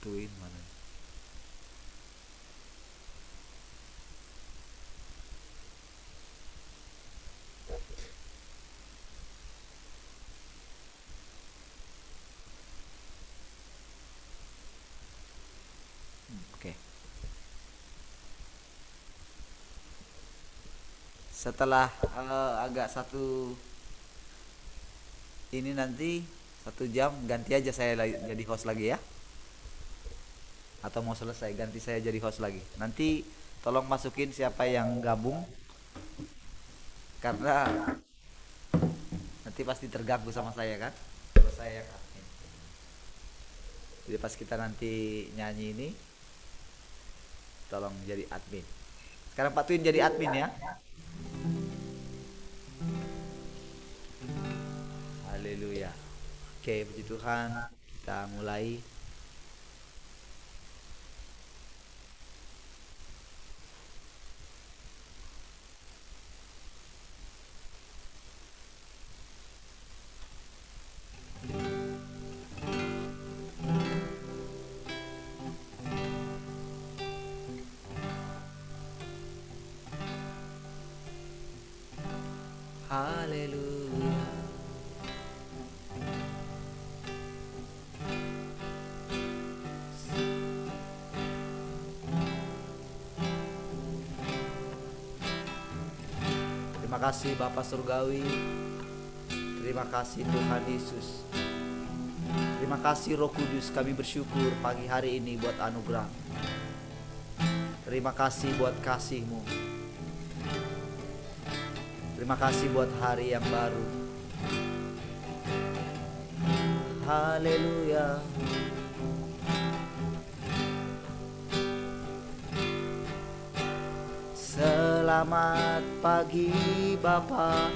satuin mana. Oke. Setelah agak satu ini nanti 1 jam ganti aja saya jadi host lagi ya. Atau mau selesai ganti saya jadi host lagi. Nanti tolong masukin siapa yang gabung karena nanti pasti terganggu sama saya kan. Kalau saya yang admin. Jadi pas kita nanti nyanyi ini tolong jadi admin. Sekarang Pak Twin jadi admin ya. Haleluya. Oke, puji Tuhan. Kita mulai. Haleluya. Terima kasih Bapak Surgawi. Terima kasih Tuhan Yesus. Terima kasih Roh Kudus, kami bersyukur pagi hari ini buat anugerah. Terima kasih buat kasih-Mu. Terima kasih buat hari yang baru. Haleluya. Selamat pagi Bapa.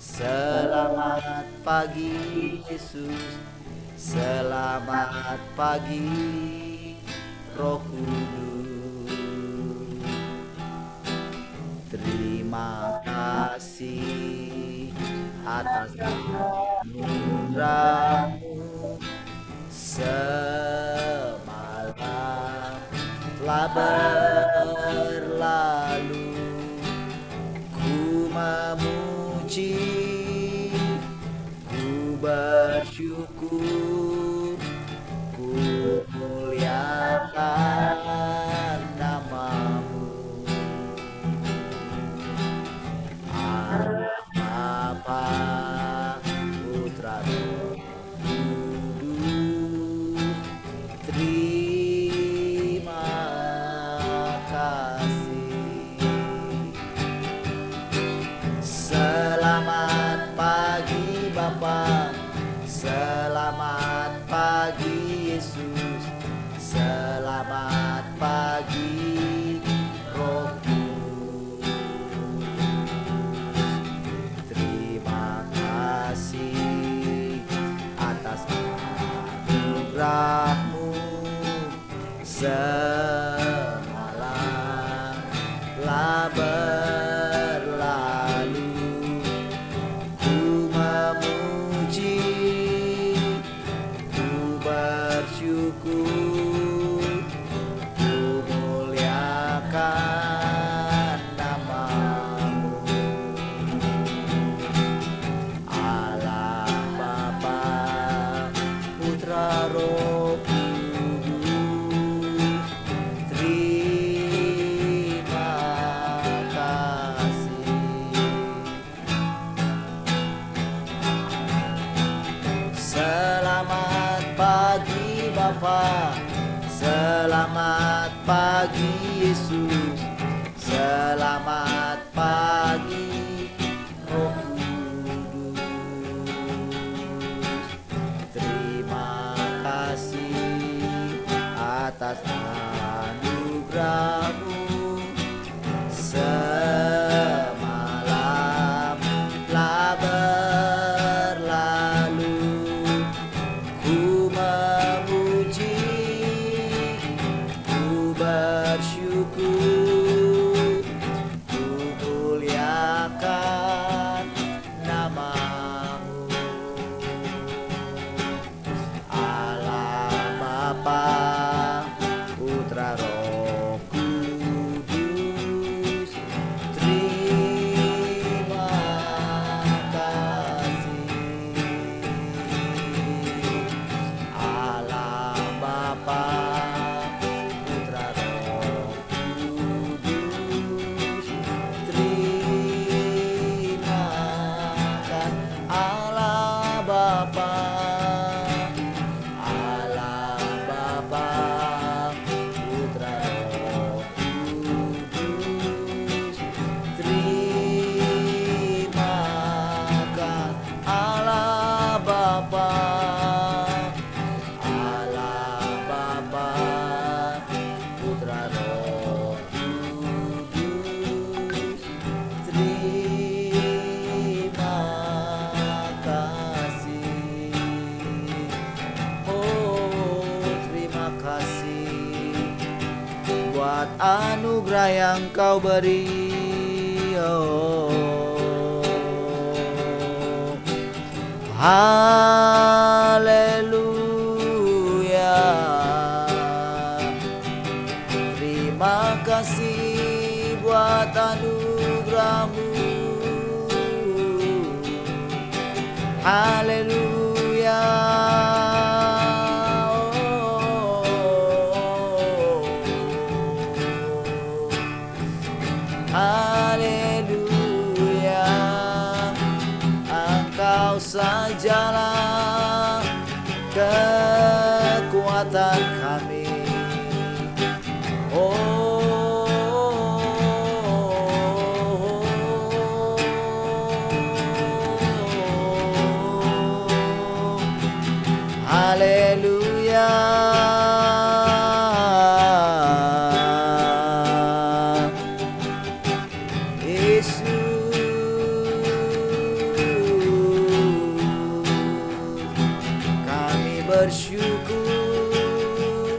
Selamat pagi Yesus. Selamat pagi Roh Kudus. Terima kasih atas anugerah-Mu. Semalam telah berlalu, ku memuji, ku bersyukur, ku muliakan nama-Mu. Allah Bapa, Putra, Roh Kudus, terima kasih. Selamat pagi Bapa, selamat pagi Yesus, selamat pagi Roh Kudus. Terima kasih atas anugerah-Mu. Semalam telah berlalu, ku memuji, ku bersyukur, ku muliakan nama-Mu. Allah Bapa, Putra, Roh Kudus, terima kasih. Selamat pagi Bapa, selamat pagi Yesus, selamat pagi Roh Kudus. Terima kasih atas anugerah-Mu. Semalam telah berlalu, ku memuji, ku bersyukur, ku muliakan nama-Mu. Allah Bapa, anugerah yang kau beri. Haleluya. Terima kasih buat anugerah-Mu. Haleluya. Haleluya. Engkau sajalah kekuatan kami. Haleluya. Bersyukur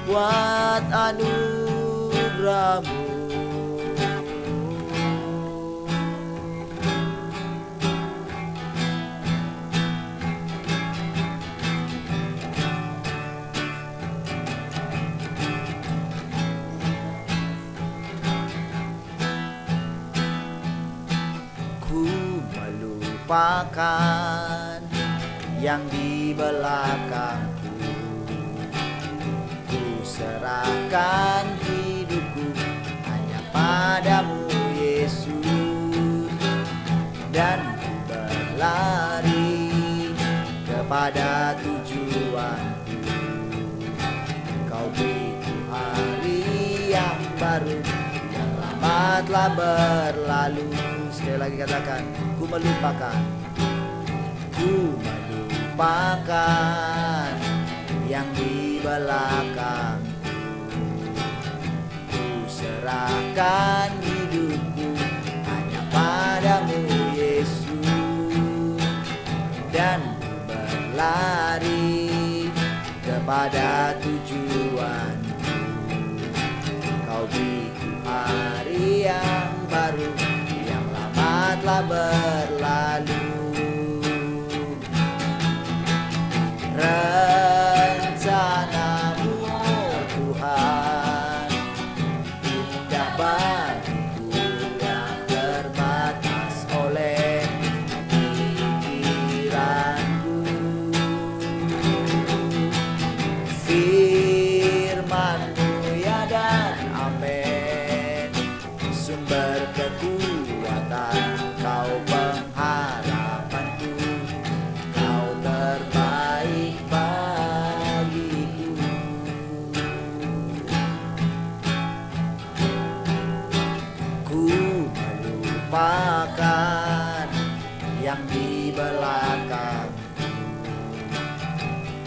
buat anugerah-Mu. Ku melupakan yang di belakangku, ku serahkan hidupku hanya padamu Yesus, dan ku berlari kepada tujuanku. Kau beriku hari yang baru, yang lama telah berlalu. Sekali lagi katakan, ku melupakan. Ku melupakan yang di belakangku, ku serahkan hidupku hanya padamu Yesus, dan ku berlari kepada tujuanku. Kau beriku hari yang baru, yang lama telah berlalu. Rencana-Mu, oh Tuhan, indah bagiku yang terbatas oleh pikiranku. Firman-Mu ya dan amin, sumber kekuatan, Kau pengharapanku, Kau terbaik bagiku. Ku melupakan yang di belakang,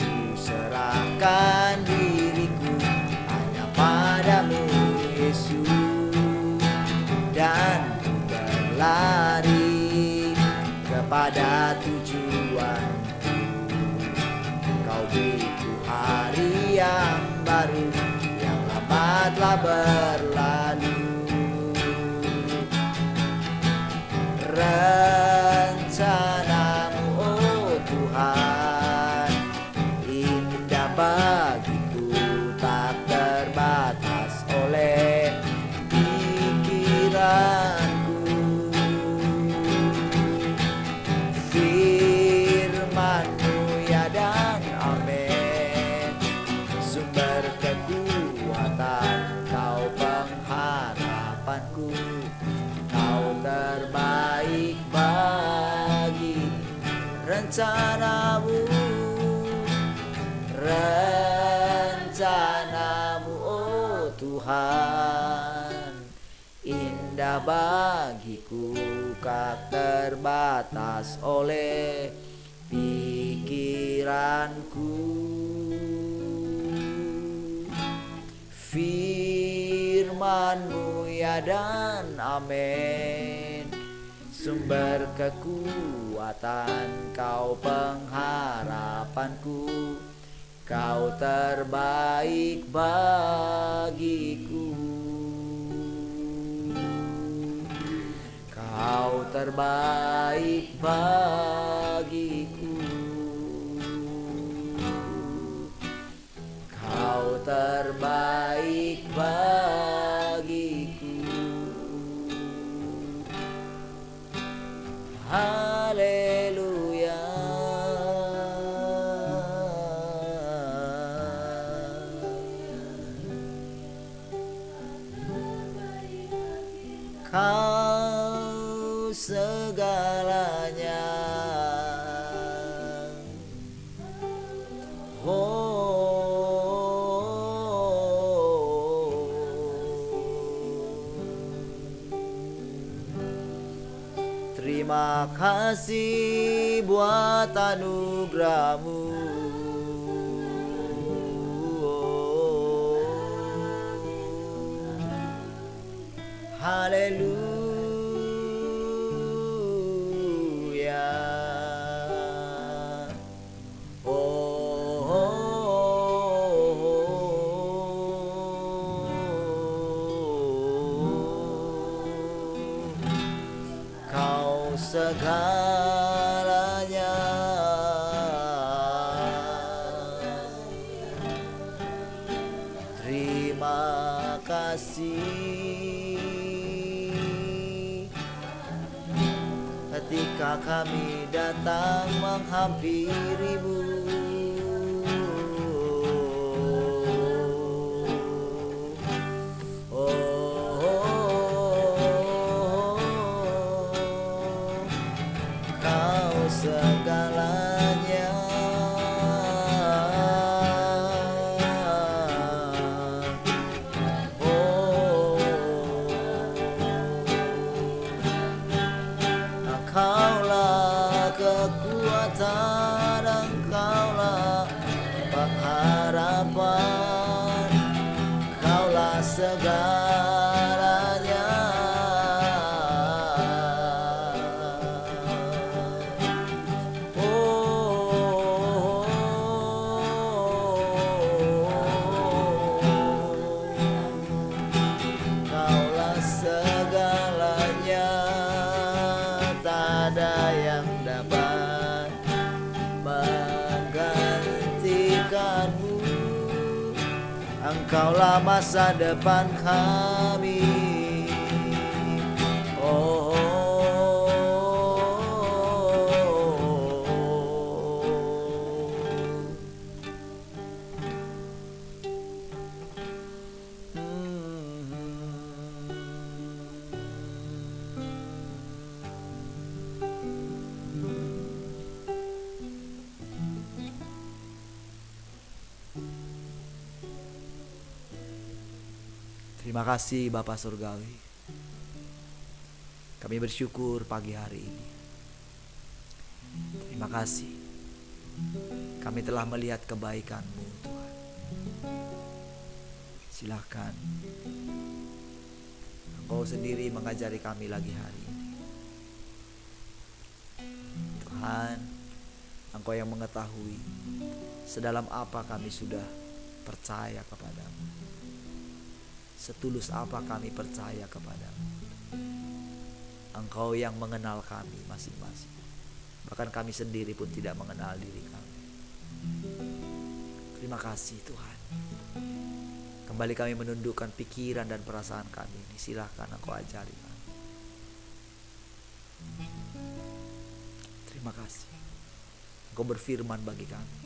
ku serahkan diriku hanya padamu Yesus, dan ku berlari kepada tujuanku. Kau beriku hari yang baru, yang lama telah berlalu. Rencana-Mu, oh Tuhan, indah bagiku, tak terbatas oleh pikiranku. Firman-Mu ya dan amin, sumber kekuatan, Kau pengharapanku, Kau terbaik bagi. Rencana-Mu, rencana-Mu, oh Tuhan, indah bagiku, tak terbatas oleh pikiranku. Firman-Mu ya dan amin, sumber kekuatan, Kau pengharapanku, Kau terbaik bagiku. Kau terbaik bagiku, Kau terbaik bagiku. Haleluya. Kau segalanya. Terima kasih buat anugerahmu. Haleluya. Kau segalanya. Terima kasih. Ketika kami datang menghampirimu, Kau segalanya. Engkaulah kekuatan, Engkaulah pengharapan, Engkaulah segalanya. Engkaulah segalanya. Tak ada yang dapat menggantikanmu. Engkaulah masa depan kami. Oh, terima kasih Bapa Surgawi. Kami bersyukur pagi hari ini. Terima kasih. Kami telah melihat kebaikan-Mu, Tuhan. Silakan Engkau sendiri mengajari kami lagi hari ini. Tuhan, Engkau yang mengetahui sedalam apa kami sudah percaya kepadamu. Setulus apa kami percaya kepadamu. Engkau yang mengenal kami masing-masing. Bahkan kami sendiri pun tidak mengenal diri kami. Terima kasih Tuhan. Kembali kami menundukkan pikiran dan perasaan kami ini. Silahkan Engkau ajari kami. Terima kasih. Engkau berfirman bagi kami.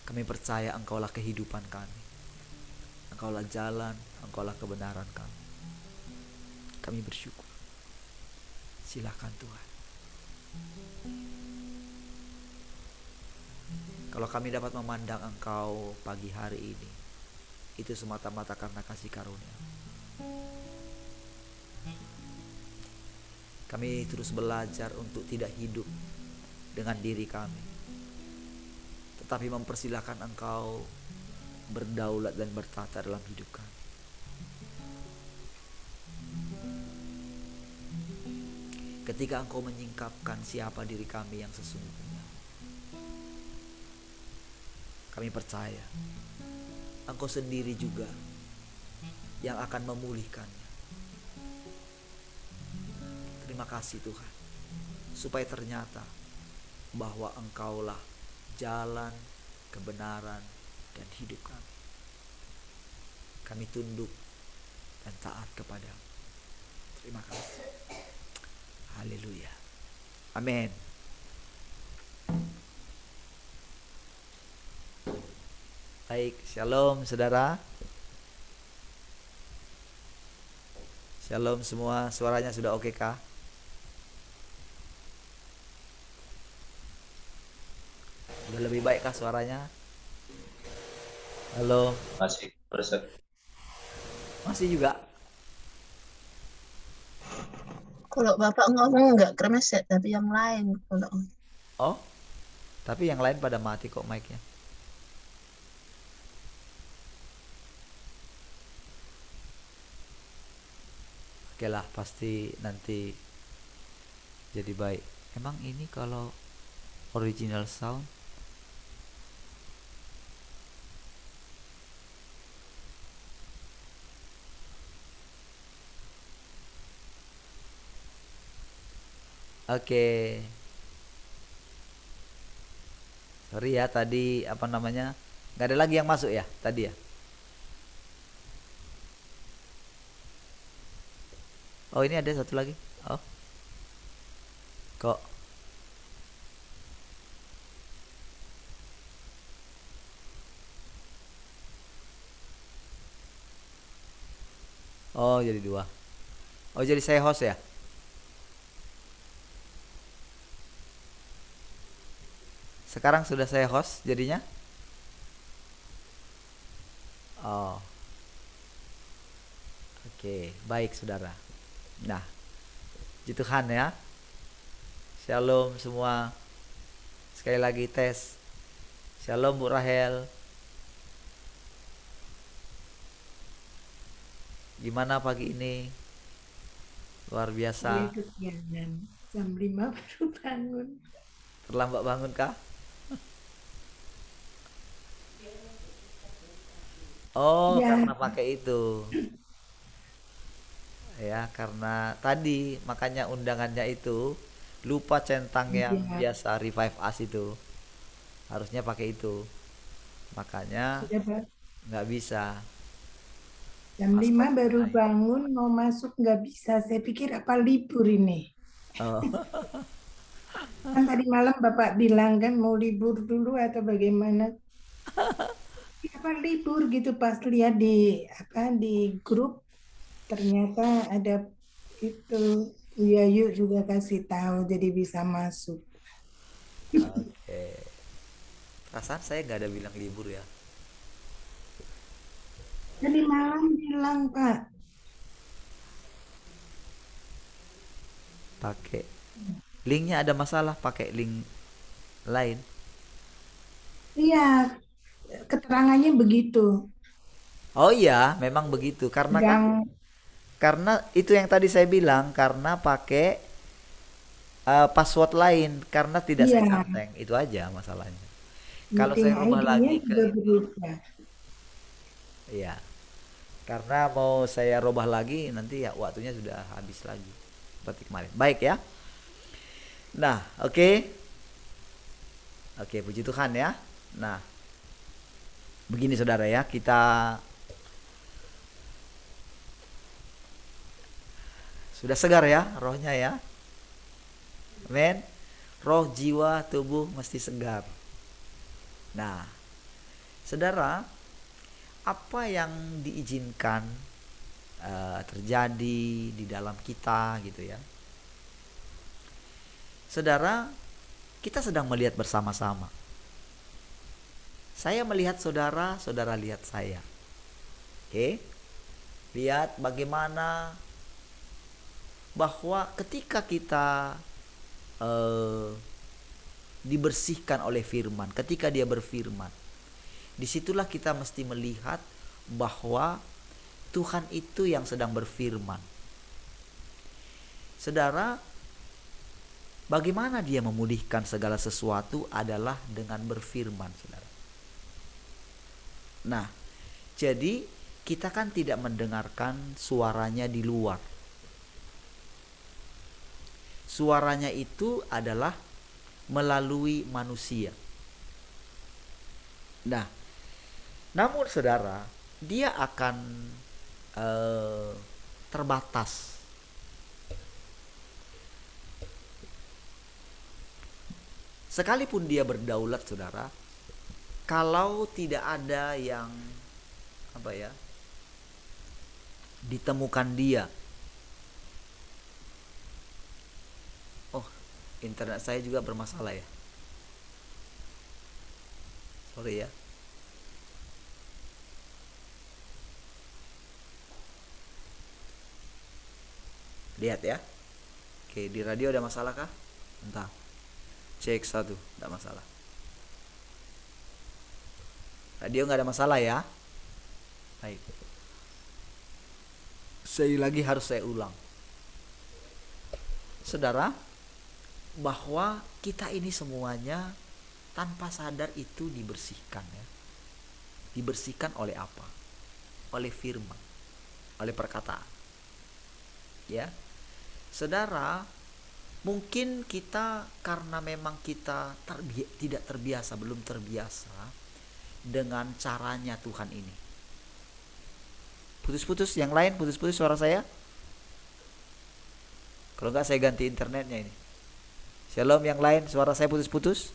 Kami percaya Engkaulah kehidupan kami. Engkaulah jalan, Engkaulah kebenaran kami. Kami bersyukur. Silakan Tuhan. Kalau kami dapat memandang Engkau pagi hari ini, itu semata-mata karena kasih karunia. Kami terus belajar untuk tidak hidup dengan diri kami, tetapi mempersilahkan Engkau berdaulat dan bertata dalam hidup kami. Ketika Engkau menyingkapkan siapa diri kami yang sesungguhnya, kami percaya Engkau sendiri juga yang akan memulihkannya. terima kasih Tuhan, supaya ternyata bahwa Engkaulah jalan, kebenaran, dan hidup kami. Kami tunduk dan taat kepadamu. Terima kasih. Haleluya. Amin. Baik, shalom saudara. Shalom semua, suaranya sudah oke kah? Sudah lebih baik kah suaranya? Halo. Masih Ustaz. Masih juga? Kalau Bapak ngomong nggak kremeset, tapi yang lain kalau Oh, tapi yang lain pada mati kok mic-nya. Oke lah, pasti nanti jadi baik. Emang ini kalau original sound oke. Sorry ya tadi apa namanya? Nggak ada lagi yang masuk ya tadi ya? Oh ini ada satu lagi. Oh kok? Oh jadi dua. Oh jadi saya host ya? Sekarang sudah saya host jadinya? Oh oke, baik saudara. Nah, puji Tuhan ya. Shalom semua. Sekali lagi tes. Shalom Bu Rahel. Gimana pagi ini? Luar biasa. Dia kesiangan. Jam 5 baru bangun. Terlambat bangun kah? Oh, Ya, karena pakai itu. Ya, karena tadi makanya undangannya itu lupa centang yang ya, biasa Revive Us itu. Harusnya pakai itu. Makanya sudah nggak bisa. jam 5 Passwordnya baru lain. bangun, mau masuk nggak bisa. Saya pikir apa libur ini. Oh, Kan tadi malam Bapak bilang kan mau libur dulu atau bagaimana. Apa libur gitu pas lihat di grup ternyata ada itu. Ya yuk juga kasih tahu jadi bisa masuk. oke. Perasaan saya nggak ada bilang libur ya. Tadi malam bilang Pak, Pakai linknya ada masalah, pakai link lain. iya keterangannya begitu. Oh iya, memang begitu. Sedang Karena itu yang tadi saya bilang, karena pakai password lain, karena tidak saya iya, centeng. Itu aja masalahnya. Kalau meeting saya rubah ID-nya lagi ke juga itu, berubah. iya. Karena mau saya rubah lagi nanti ya waktunya sudah habis lagi. Seperti kemarin. Baik ya. Nah, oke. Oke, puji Tuhan ya. Nah, begini saudara ya, kita sudah segar ya rohnya ya. Amin. Roh, jiwa, tubuh mesti segar. Nah, saudara, apa yang diizinkan terjadi di dalam kita gitu ya. Saudara, kita sedang melihat bersama-sama. Saya melihat saudara, saudara lihat saya. Oke? Lihat bagaimana bahwa ketika kita dibersihkan oleh firman, ketika dia berfirman, disitulah kita mesti melihat bahwa Tuhan itu yang sedang berfirman. Saudara, bagaimana dia memulihkan segala sesuatu adalah dengan berfirman, saudara. Nah, jadi kita kan tidak mendengarkan suaranya di luar. suaranya itu adalah melalui manusia. Nah, namun saudara, dia akan terbatas. Sekalipun dia berdaulat, saudara, kalau tidak ada yang ditemukan dia. Oh, internet saya juga bermasalah ya. Sorry ya. Lihat ya. Oke, di radio ada masalah kah? Entah. Cek 1, tidak masalah. Radio nggak ada masalah ya. Baik. Sekali lagi harus saya ulang. Saudara, bahwa kita ini semuanya tanpa sadar itu dibersihkan ya. Dibersihkan oleh apa? Oleh firman, oleh perkataan. Ya. Saudara, mungkin kita karena memang kita tidak terbiasa, belum terbiasa dengan caranya Tuhan ini. Putus-putus, yang lain putus-putus suara saya. Kalau enggak saya ganti internetnya ini. Shalom, yang lain suara saya putus-putus.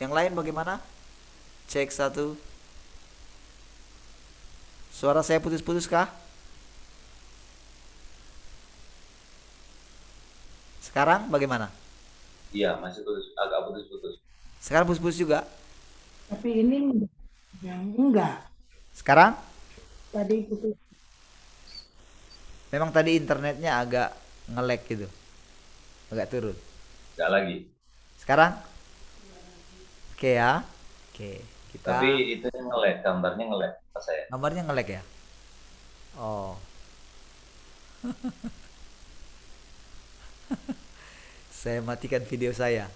Yang lain bagaimana? Cek 1. Suara saya putus-putus kah? Sekarang bagaimana? Iya, masih putus, agak putus-putus. Sekarang putus-putus juga. Tapi ini enggak. Sekarang? Tadi putus. Memang tadi internetnya agak nge-lag gitu. Agak turun. Enggak lagi. Sekarang? Oke ya. Oke, kita Tapi itu nge-lag, gambarnya nge-lag pas saya. gambarnya nge-lag ya? Oh. Saya matikan video saya.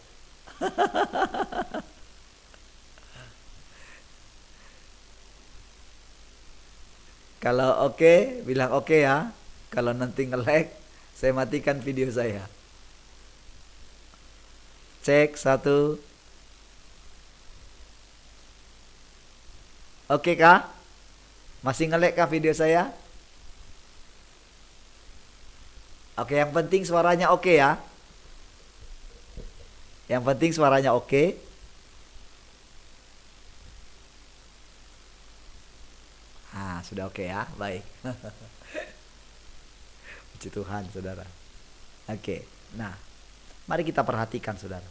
Kalau oke, bilang oke ya. Kalau nanti nge-lag, saya matikan video saya. Cek 1. Oke kah? Masih nge-lag kah video saya? Oke, yang penting suaranya oke ya. Yang penting suaranya oke. Ah, sudah oke ya. Baik. Puji Tuhan, saudara. Oke. Nah, mari kita perhatikan, saudara.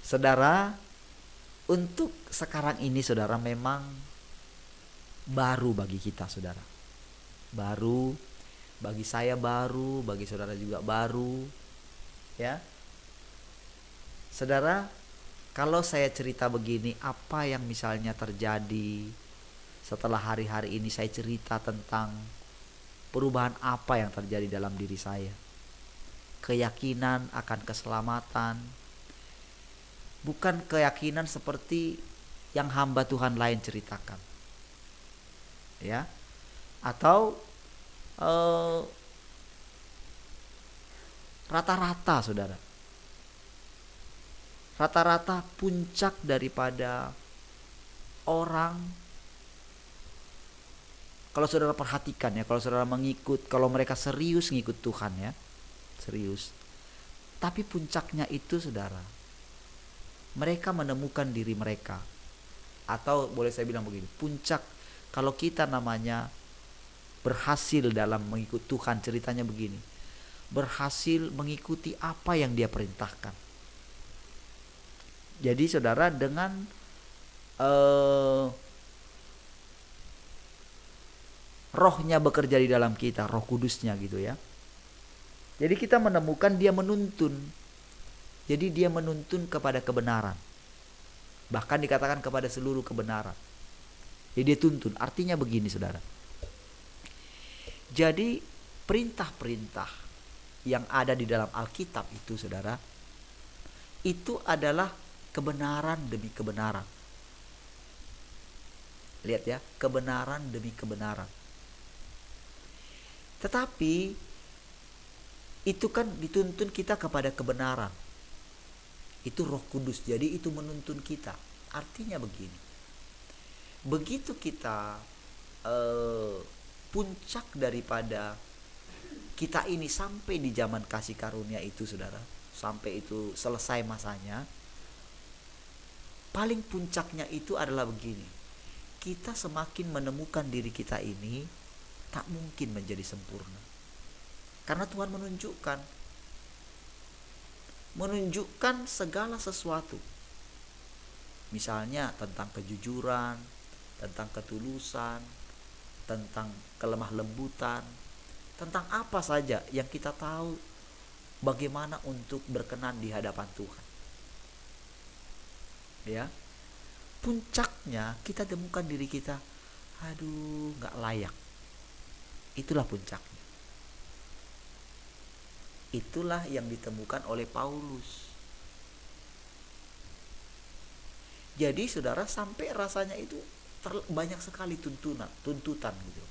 Saudara, untuk sekarang ini, saudara, memang baru bagi kita, saudara. Baru, bagi saya baru, bagi saudara juga baru. Ya. Saudara, kalau saya cerita begini, apa yang misalnya terjadi setelah hari-hari ini, saya cerita tentang perubahan apa yang terjadi dalam diri saya. Keyakinan akan keselamatan. Bukan keyakinan seperti yang hamba Tuhan lain ceritakan. Ya. Atau rata-rata, saudara. Rata-rata puncak daripada orang, kalau saudara perhatikan ya, kalau saudara mengikut, kalau mereka serius ngikut Tuhan ya, serius. Tapi puncaknya itu, saudara, mereka menemukan diri mereka. Atau boleh saya bilang begini, puncak kalau kita namanya berhasil dalam mengikut Tuhan, ceritanya begini. Berhasil mengikuti apa yang Dia perintahkan. Jadi saudara, dengan rohnya bekerja di dalam kita, Roh Kudusnya gitu ya. Jadi kita menemukan Dia menuntun. Jadi Dia menuntun kepada kebenaran. Bahkan dikatakan kepada seluruh kebenaran. Jadi Dia tuntun. Artinya begini, saudara. Jadi perintah-perintah yang ada di dalam Alkitab itu, saudara, itu adalah kebenaran demi kebenaran. Lihat ya, kebenaran demi kebenaran. Tetapi itu kan dituntun kita kepada kebenaran. Itu Roh Kudus, jadi itu menuntun kita. Artinya begini, begitu kita puncak daripada kita ini sampai di zaman kasih karunia itu, saudara, sampai itu selesai masanya, paling puncaknya itu adalah begini, kita semakin menemukan diri kita ini tak mungkin menjadi sempurna, karena Tuhan menunjukkan segala sesuatu, misalnya tentang kejujuran, tentang ketulusan, tentang kelemah lembutan, tentang apa saja yang kita tahu bagaimana untuk berkenan di hadapan Tuhan. Ya, puncaknya kita temukan diri kita, aduh, nggak layak. Itulah puncaknya. Itulah yang ditemukan oleh Paulus. Jadi saudara, sampai rasanya itu banyak sekali tuntutan gitu.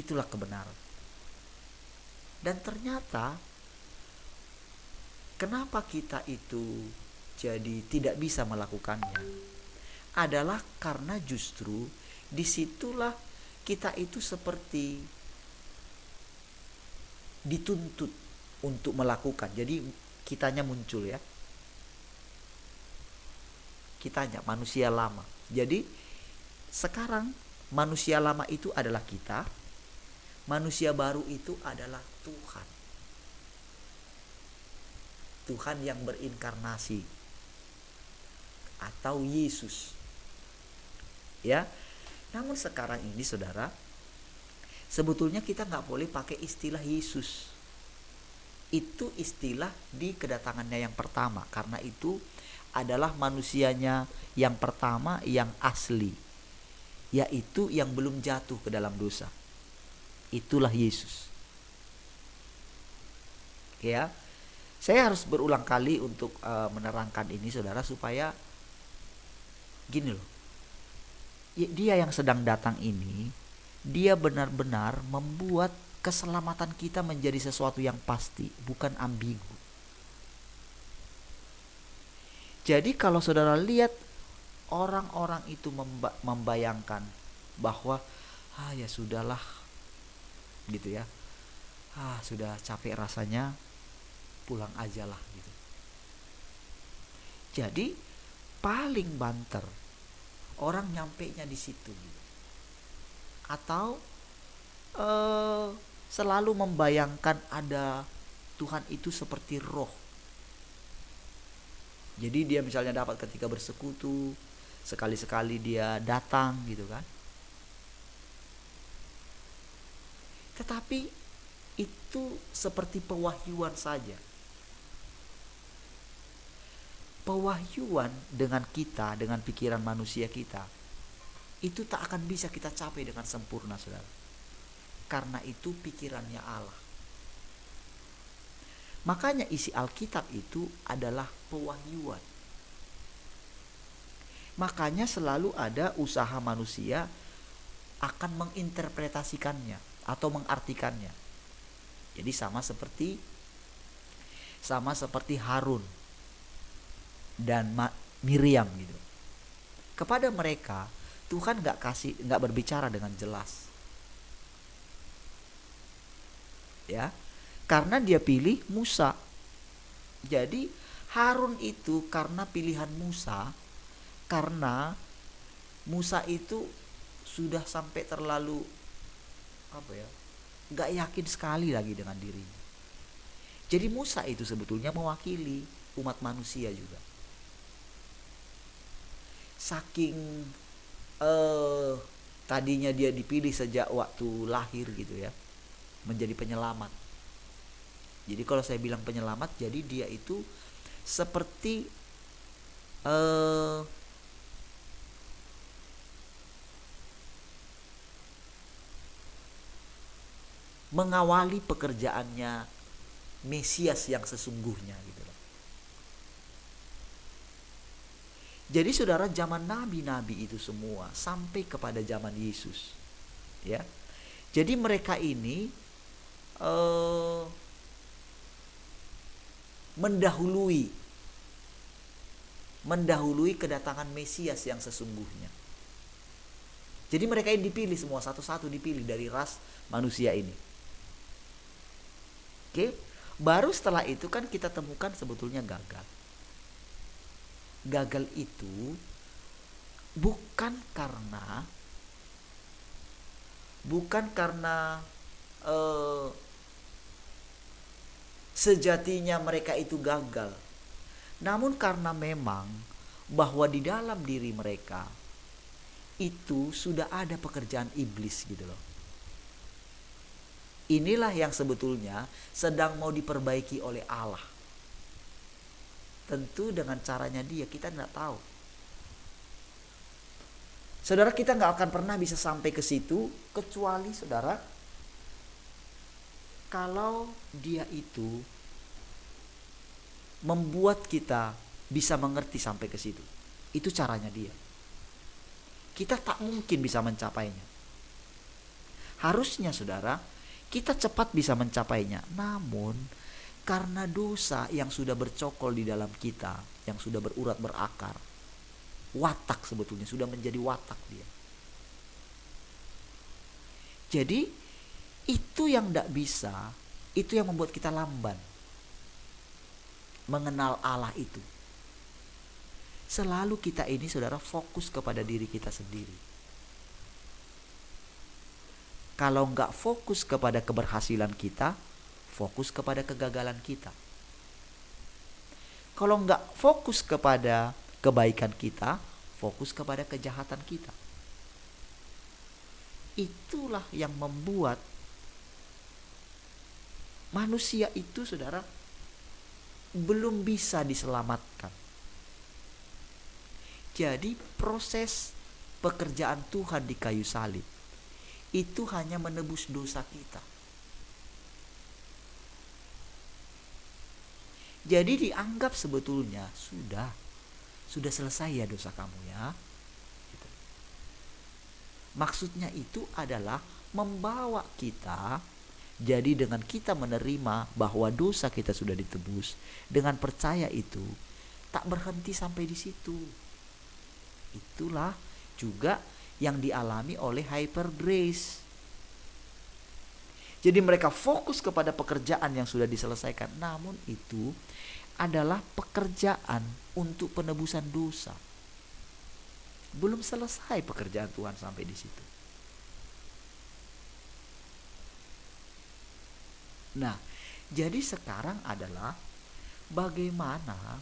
Itulah kebenaran. Dan ternyata kenapa kita itu jadi tidak bisa melakukannya adalah karena justru disitulah kita itu seperti dituntut untuk melakukan. Jadi kitanya muncul, ya, kitanya manusia lama. Jadi sekarang manusia lama itu adalah kita, manusia baru itu adalah Tuhan. Tuhan yang berinkarnasi atau Yesus. Ya. Namun sekarang ini saudara, sebetulnya kita nggak boleh pakai istilah Yesus. Itu istilah di kedatangannya yang pertama, karena itu adalah manusianya yang pertama yang asli, yaitu yang belum jatuh ke dalam dosa. Itulah Yesus. Ya, saya harus berulang kali untuk menerangkan ini saudara, supaya gini loh, dia yang sedang datang ini, dia benar-benar membuat keselamatan kita menjadi sesuatu yang pasti, bukan ambigu. Jadi kalau saudara lihat orang-orang itu membayangkan bahwa ya sudahlah gitu ya, sudah capek rasanya, pulang aja lah gitu. Jadi paling banter orang nyampenya di situ gitu. Atau selalu membayangkan ada Tuhan itu seperti roh. Jadi dia misalnya dapat ketika bersekutu, sekali-sekali dia datang gitu kan. Tetapi itu seperti pewahyuan saja. Pewahyuan dengan kita, dengan pikiran manusia kita, itu tak akan bisa kita capai dengan sempurna, saudara. Karena itu pikirannya Allah. Makanya isi Alkitab itu adalah pewahyuan. Makanya selalu ada usaha manusia akan menginterpretasikannya atau mengartikannya. Jadi sama seperti Harun dan Miriam gitu. Kepada mereka Tuhan nggak berbicara dengan jelas. Ya, karena dia pilih Musa. Jadi Harun itu karena pilihan Musa, karena Musa itu sudah sampai terlalu nggak yakin sekali lagi dengan dirinya. Jadi Musa itu sebetulnya mewakili umat manusia juga. Saking tadinya dia dipilih sejak waktu lahir gitu ya, menjadi penyelamat. Jadi kalau saya bilang penyelamat, jadi dia itu seperti mengawali pekerjaannya Mesias yang sesungguhnya gitu loh. Jadi saudara, zaman nabi-nabi itu semua sampai kepada zaman Yesus, ya. Jadi mereka ini eh, mendahului kedatangan Mesias yang sesungguhnya. Jadi mereka ini dipilih semua, satu-satu dipilih dari ras manusia ini. Oke, baru setelah itu kan kita temukan sebetulnya gagal. Gagal itu bukan karena sejatinya mereka itu gagal, namun karena memang bahwa di dalam diri mereka itu sudah ada pekerjaan iblis gitu loh. Inilah yang sebetulnya sedang mau diperbaiki oleh Allah. Tentu dengan caranya dia, kita tidak tahu. Saudara, kita nggak akan pernah bisa sampai ke situ kecuali saudara kalau dia itu membuat kita bisa mengerti sampai ke situ. Itu caranya dia. Kita tak mungkin bisa mencapainya. Harusnya saudara, kita cepat bisa mencapainya. Namun karena dosa yang sudah bercokol di dalam kita, yang sudah berurat berakar, watak sebetulnya sudah menjadi watak dia. Jadi itu yang tidak bisa, itu yang membuat kita lamban mengenal Allah itu. Selalu kita ini saudara fokus kepada diri kita sendiri. Kalau nggak fokus kepada keberhasilan kita, fokus kepada kegagalan kita. Kalau nggak fokus kepada kebaikan kita, fokus kepada kejahatan kita. Itulah yang membuat manusia itu saudara belum bisa diselamatkan. Jadi proses pekerjaan Tuhan di kayu salib itu hanya menebus dosa kita. Jadi dianggap sebetulnya sudah selesai ya dosa kamu ya. Gitu. Maksudnya itu adalah membawa kita, jadi dengan kita menerima bahwa dosa kita sudah ditebus, dengan percaya itu tak berhenti sampai di situ. Itulah juga yang dialami oleh hyper grace. Jadi mereka fokus kepada pekerjaan yang sudah diselesaikan, namun itu adalah pekerjaan untuk penebusan dosa. Belum selesai pekerjaan Tuhan sampai di situ. Nah, jadi sekarang adalah bagaimana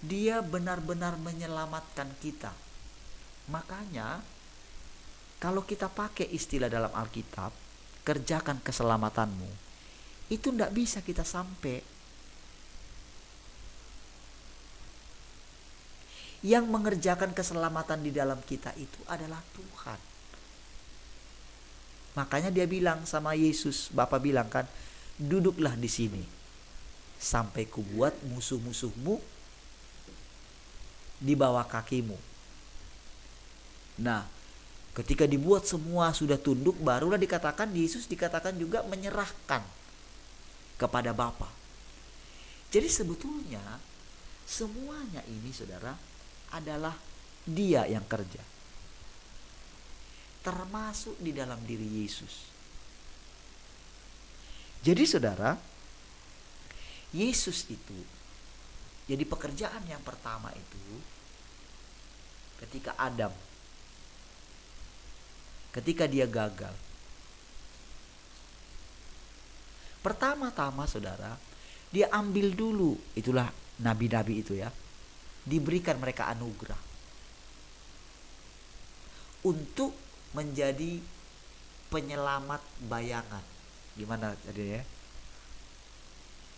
dia benar-benar menyelamatkan kita. Makanya kalau kita pakai istilah dalam Alkitab, kerjakan keselamatanmu, itu tidak bisa kita sampai. Yang mengerjakan keselamatan di dalam kita itu adalah Tuhan. Makanya dia bilang sama Yesus, Bapa bilang kan, duduklah di sini sampai kubuat musuh-musuhmu di bawah kakimu. Nah, ketika dibuat semua sudah tunduk, barulah dikatakan, Yesus dikatakan juga menyerahkan kepada Bapa. Jadi sebetulnya semuanya ini saudara adalah dia yang kerja. Termasuk di dalam diri Yesus. Jadi saudara, Yesus itu, jadi pekerjaan yang pertama itu ketika Adam, ketika dia gagal, pertama-tama saudara, dia ambil dulu, itulah nabi-nabi itu ya, diberikan mereka anugerah untuk menjadi penyelamat bayangan. Gimana tadi ya?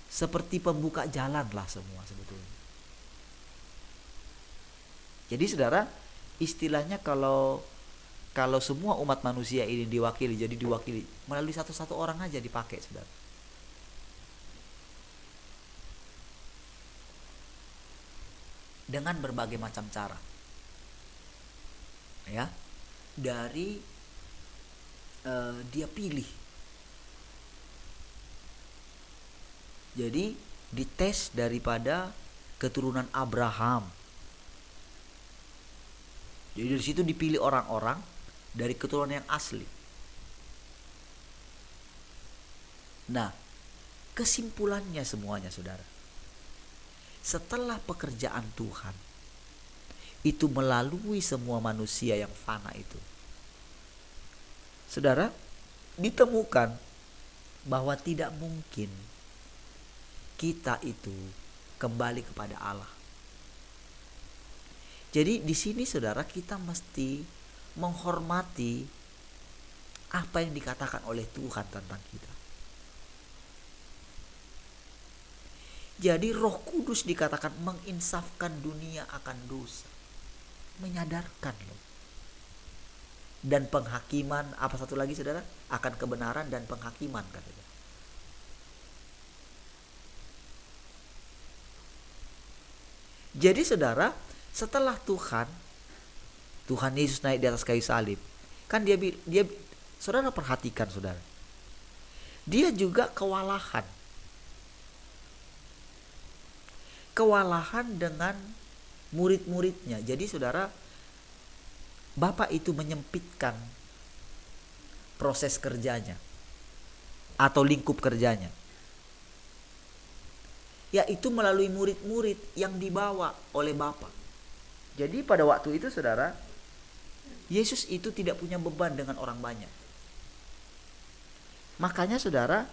Seperti pembuka jalan lah semua sebetulnya. Jadi saudara, istilahnya kalau semua umat manusia ini diwakili, jadi diwakili melalui satu-satu orang aja dipakai saudara. Dengan berbagai macam cara. Ya. Dari dia pilih Jadi dites daripada keturunan Abraham. Jadi dari situ dipilih orang-orang dari keturunan yang asli. Nah, kesimpulannya semuanya saudara, setelah pekerjaan Tuhan itu melalui semua manusia yang fana itu, saudara, ditemukan bahwa tidak mungkin kita itu kembali kepada Allah. Jadi di sini saudara, kita mesti menghormati apa yang dikatakan oleh Tuhan tentang kita. Jadi Roh Kudus dikatakan menginsafkan dunia akan dosa, menyadarkan loh. Dan penghakiman, apa satu lagi saudara? Akan kebenaran dan penghakiman katanya. Jadi saudara, setelah Tuhan Yesus naik di atas kayu salib, kan dia saudara perhatikan saudara, dia juga kewalahan dengan murid-muridnya. Jadi saudara, Bapak itu menyempitkan proses kerjanya atau lingkup kerjanya, yaitu melalui murid-murid yang dibawa oleh Bapa. Jadi pada waktu itu saudara, Yesus itu tidak punya beban dengan orang banyak. Makanya saudara,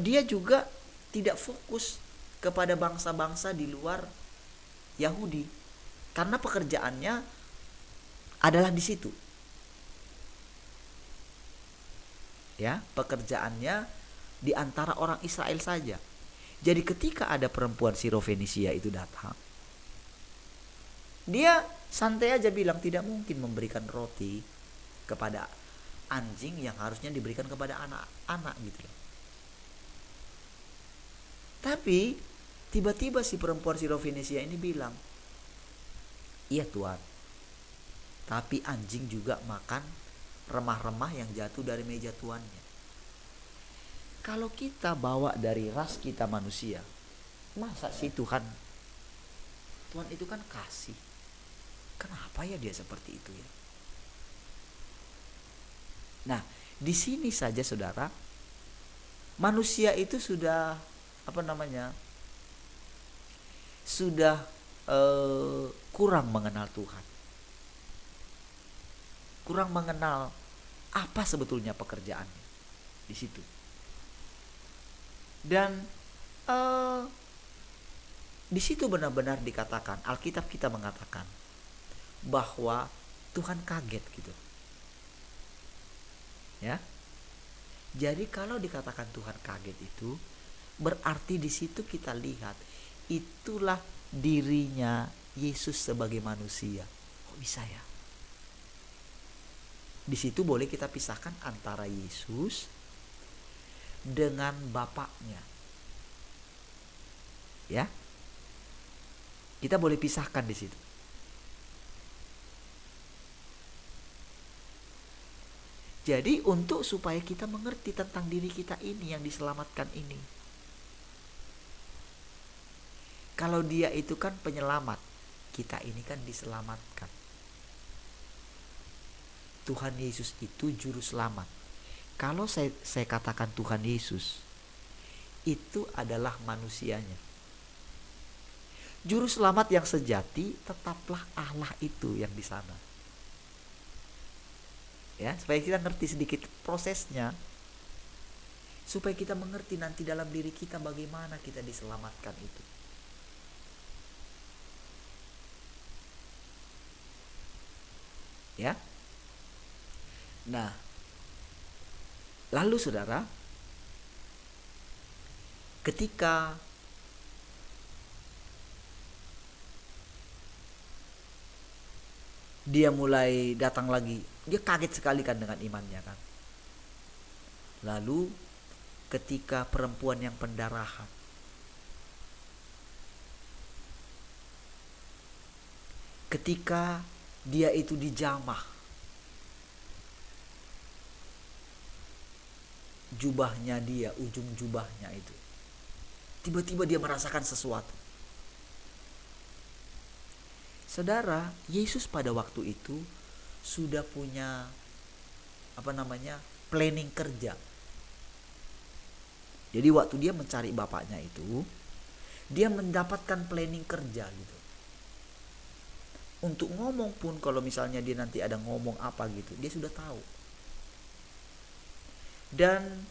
dia juga tidak fokus kepada bangsa-bangsa di luar Yahudi, karena pekerjaannya adalah di situ. Ya, pekerjaannya di antara orang Israel saja. Jadi ketika ada perempuan Sirofenisia itu datang, dia santai aja bilang tidak mungkin memberikan roti kepada anjing yang harusnya diberikan kepada anak-anak gitu loh. Tapi tiba-tiba si perempuan Sirofenisia ini bilang, iya Tuhan, tapi anjing juga makan remah-remah yang jatuh dari meja tuannya. Kalau kita bawa dari ras kita manusia, masa sih Tuhan itu kan kasih, kenapa ya dia seperti itu ya? Nah, di sini saja saudara, manusia itu sudah sudah kurang mengenal Tuhan, kurang mengenal apa sebetulnya pekerjaannya di situ. Dan di situ benar-benar dikatakan, Alkitab kita mengatakan bahwa Tuhan kaget gitu. Ya. Jadi kalau dikatakan Tuhan kaget itu berarti di situ kita lihat itulah dirinya Yesus sebagai manusia. Kok bisa ya? Di situ boleh kita pisahkan antara Yesus dengan Bapaknya. Ya. Kita boleh pisahkan di situ. Jadi untuk supaya kita mengerti tentang diri kita ini yang diselamatkan ini. Kalau dia itu kan penyelamat, kita ini kan diselamatkan. Tuhan Yesus itu juru selamat. Kalau saya katakan Tuhan Yesus, itu adalah manusianya. Juru selamat yang sejati tetaplah Allah itu yang di sana. Ya, supaya kita ngerti sedikit prosesnya, supaya kita mengerti nanti dalam diri kita bagaimana kita diselamatkan itu. Ya. Nah, lalu saudara, ketika dia mulai datang lagi, dia kaget sekali kan dengan imannya kan. Lalu ketika perempuan yang pendarahan, ketika dia itu dijamah, jubahnya dia, ujung jubahnya itu Tiba-tiba dia merasakan sesuatu. Saudara, Yesus pada waktu itu sudah punya planning kerja. Jadi waktu dia mencari bapaknya itu, dia mendapatkan planning kerja gitu. Untuk ngomong pun, kalau misalnya dia nanti ada ngomong apa gitu, dia sudah tahu. Dan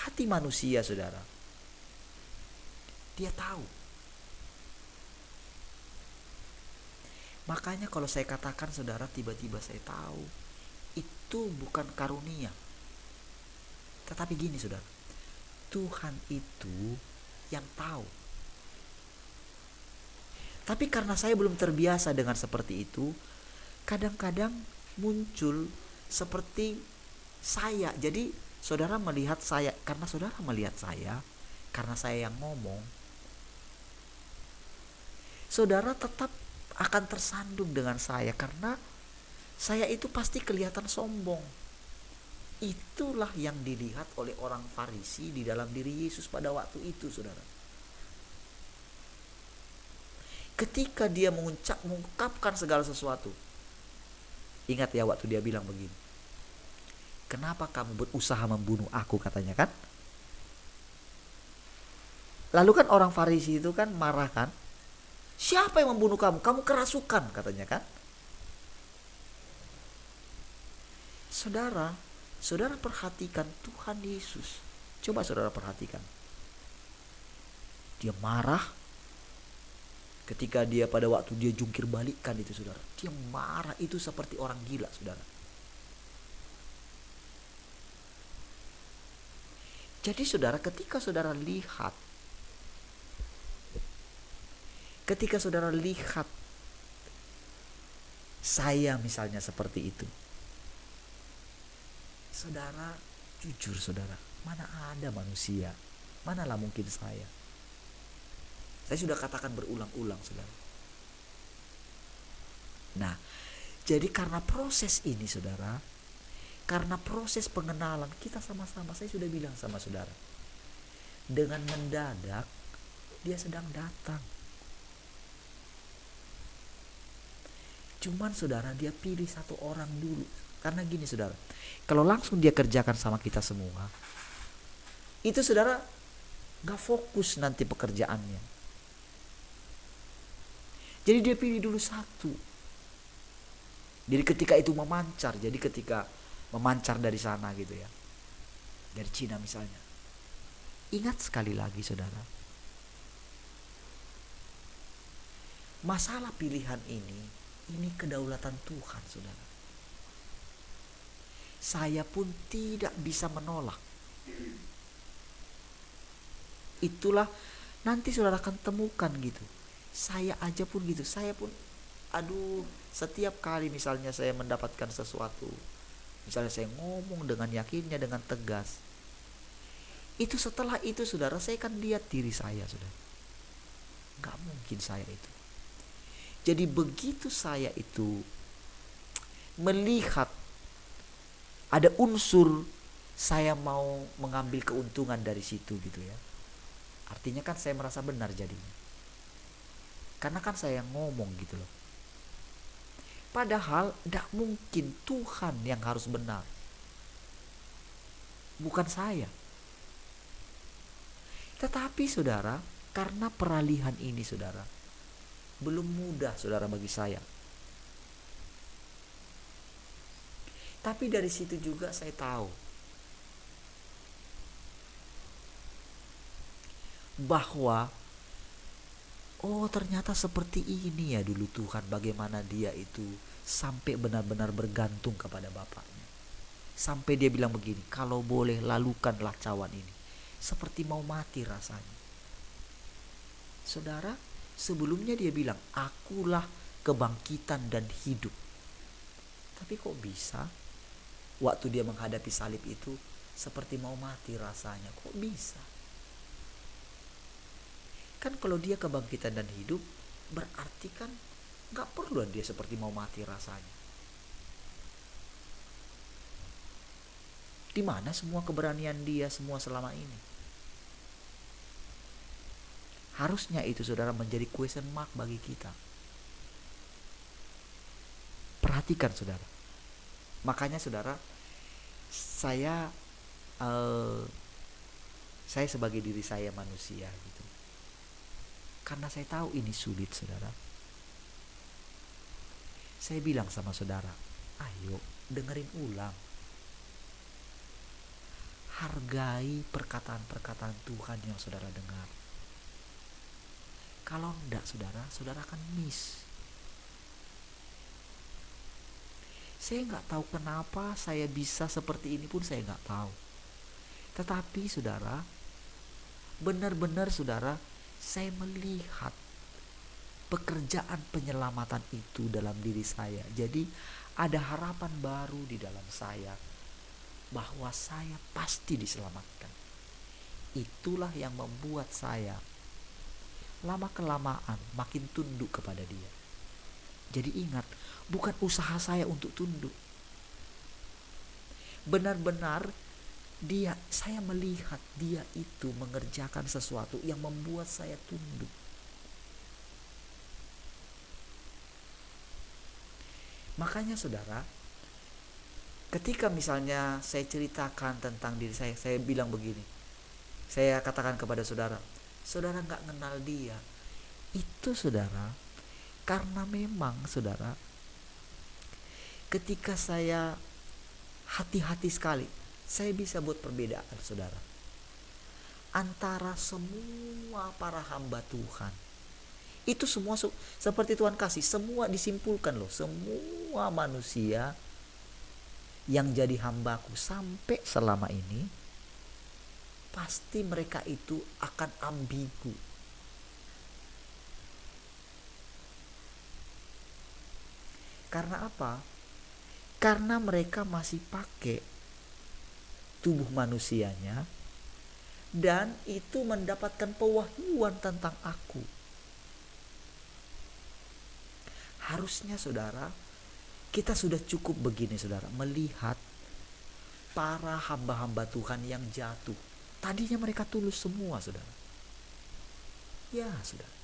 hati manusia, saudara, dia tahu. Makanya kalau saya katakan, saudara, tiba-tiba saya tahu, itu bukan karunia. Tetapi gini, saudara, Tuhan itu yang tahu. Tapi karena saya belum terbiasa dengan seperti itu, kadang-kadang muncul seperti saya. Jadi saudara melihat saya, karena saudara melihat saya, karena saya yang ngomong, saudara tetap akan tersandung dengan saya, karena saya itu pasti kelihatan sombong. Itulah yang dilihat oleh orang Farisi di dalam diri Yesus pada waktu itu, saudara. Ketika dia mengungkapkan segala sesuatu, ingat ya waktu dia bilang begini, kenapa kamu berusaha membunuh aku, katanya kan. Lalu kan orang Farisi itu kan marah kan, siapa yang membunuh kamu, kamu kerasukan, katanya kan. Saudara perhatikan Tuhan Yesus. Coba saudara perhatikan. Dia marah ketika dia pada waktu dia jungkir balikkan itu, saudara. Dia marah itu seperti orang gila, saudara. Jadi saudara, ketika saudara lihat saya misalnya seperti itu, saudara, jujur saudara, mana ada manusia, manalah mungkin saya. Saya sudah katakan berulang-ulang, saudara. Nah, jadi karena proses ini, saudara, karena proses pengenalan kita sama-sama, saya sudah bilang sama saudara, dengan mendadak dia sedang datang. Cuman saudara, dia pilih satu orang dulu. Karena gini saudara, kalau langsung dia kerjakan sama kita semua, itu saudara gak fokus nanti pekerjaannya. Jadi dia pilih dulu satu. Jadi ketika itu memancar, jadi ketika memancar dari sana gitu ya, dari Cina misalnya, ingat sekali lagi saudara, masalah pilihan ini kedaulatan Tuhan, saudara. Saya pun tidak bisa menolak. Itulah nanti saudara akan temukan gitu. Saya aja pun gitu. Saya pun setiap kali misalnya saya mendapatkan sesuatu, misalnya saya ngomong dengan yakinnya, dengan tegas, itu setelah itu saudara, saya kan lihat diri saya, saudara. Gak mungkin saya itu. Jadi begitu saya itu melihat ada unsur saya mau mengambil keuntungan dari situ gitu ya, artinya kan saya merasa benar jadinya, karena kan saya yang ngomong gitu loh. Padahal tidak mungkin, Tuhan yang harus benar, bukan saya. Tetapi saudara, karena peralihan ini saudara, belum mudah saudara bagi saya. Tapi dari situ juga saya tahu bahwa ternyata seperti ini ya dulu Tuhan, bagaimana dia itu sampai benar-benar bergantung kepada Bapaknya. Sampai dia bilang begini, kalau boleh lalukanlah cawan ini, seperti mau mati rasanya. Saudara, sebelumnya dia bilang, akulah kebangkitan dan hidup. Tapi kok bisa waktu dia menghadapi salib itu seperti mau mati rasanya? Kok bisa? Kan kalau dia kebangkitan dan hidup, berarti kan gak perlu dia seperti mau mati rasanya. Di mana semua keberanian dia semua selama ini? Harusnya itu saudara menjadi question mark bagi kita. Perhatikan saudara. Makanya saudara, saya sebagai diri saya manusia gitu. Karena saya tahu ini sulit saudara. Saya bilang sama saudara, ayo dengerin ulang. Hargai perkataan-perkataan Tuhan yang saudara dengar. Kalau enggak saudara akan miss. Saya nggak tahu kenapa saya bisa seperti ini pun saya nggak tahu. Tetapi saudara, benar-benar saudara, saya melihat pekerjaan penyelamatan itu dalam diri saya. Jadi ada harapan baru di dalam saya bahwa saya pasti diselamatkan. Itulah yang membuat saya lama-kelamaan makin tunduk kepada Dia. Jadi ingat, bukan usaha saya untuk tunduk. Benar-benar saya melihat Dia itu mengerjakan sesuatu yang membuat saya tunduk. Makanya saudara, ketika misalnya saya ceritakan tentang diri saya bilang begini. Saya katakan kepada saudara nggak kenal Dia. Itu saudara, karena memang saudara, ketika saya hati-hati sekali, saya bisa buat perbedaan saudara. Antara semua para hamba Tuhan. Itu semua seperti Tuhan kasih, semua disimpulkan loh. Semua manusia yang jadi hambaku sampai selama ini, pasti mereka itu akan ambigu. Karena apa? Karena mereka masih pakai tubuh manusianya, dan itu mendapatkan pewahyuan tentang aku. Harusnya saudara, kita sudah cukup begini saudara, melihat para hamba-hamba Tuhan yang jatuh. Tadinya mereka tulus semua saudara. Ya saudara,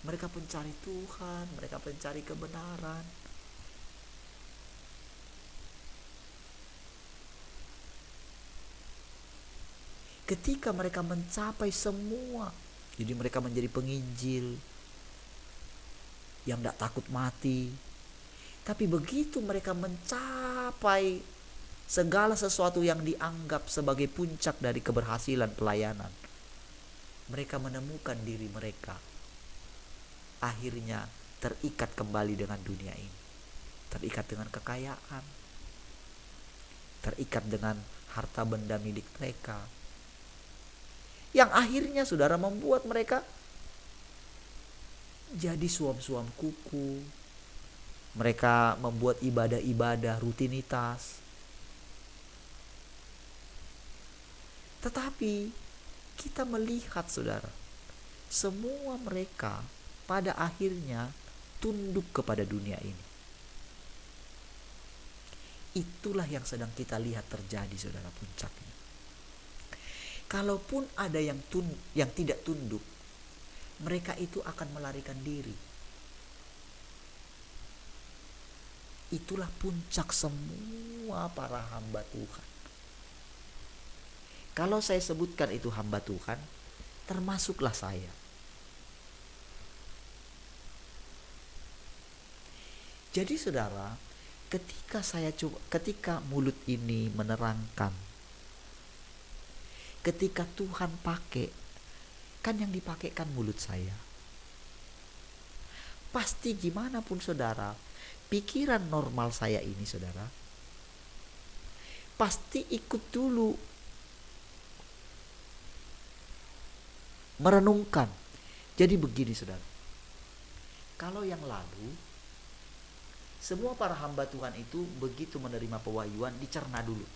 mereka pencari Tuhan, mereka pencari kebenaran. Ketika mereka mencapai semua, jadi mereka menjadi penginjil yang tidak takut mati. Tapi begitu mereka mencapai segala sesuatu yang dianggap sebagai puncak dari keberhasilan pelayanan, mereka menemukan diri mereka akhirnya terikat kembali dengan dunia ini, terikat dengan kekayaan, terikat dengan harta benda milik mereka, yang akhirnya saudara membuat mereka jadi suam-suam kuku. Mereka membuat ibadah-ibadah rutinitas. Tetapi kita melihat saudara, semua mereka pada akhirnya tunduk kepada dunia ini. Itulah yang sedang kita lihat terjadi saudara, puncaknya. Kalaupun ada yang tidak tunduk, mereka itu akan melarikan diri. Itulah puncak semua para hamba Tuhan. Kalau saya sebutkan itu hamba Tuhan, termasuklah saya. Jadi saudara, ketika mulut ini menerangkan, ketika Tuhan pakai, kan yang dipakai kan mulut saya. Pasti gimana pun saudara, pikiran normal saya ini saudara, pasti ikut dulu merenungkan. Jadi begini saudara, kalau yang lalu semua para hamba Tuhan itu begitu menerima pewahyuan dicerna dulu.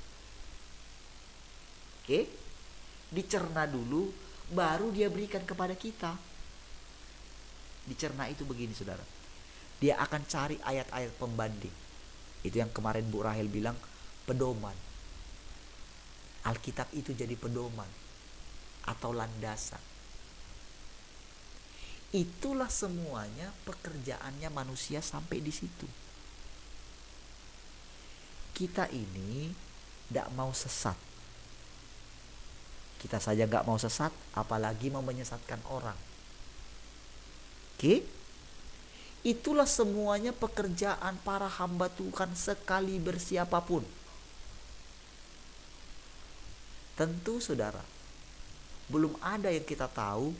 Oke? Dicerna dulu, baru dia berikan kepada kita. Dicerna itu begini saudara, dia akan cari ayat-ayat pembanding. Itu yang kemarin Bu Rahel bilang, pedoman. Alkitab itu jadi pedoman atau landasan. Itulah semuanya pekerjaannya manusia sampai di situ. Kita ini tidak mau sesat. Kita saja nggak mau sesat, apalagi mau menyesatkan orang. Oke? Itulah semuanya pekerjaan para hamba Tuhan sekali bersiapapun. Tentu saudara, belum ada yang kita tahu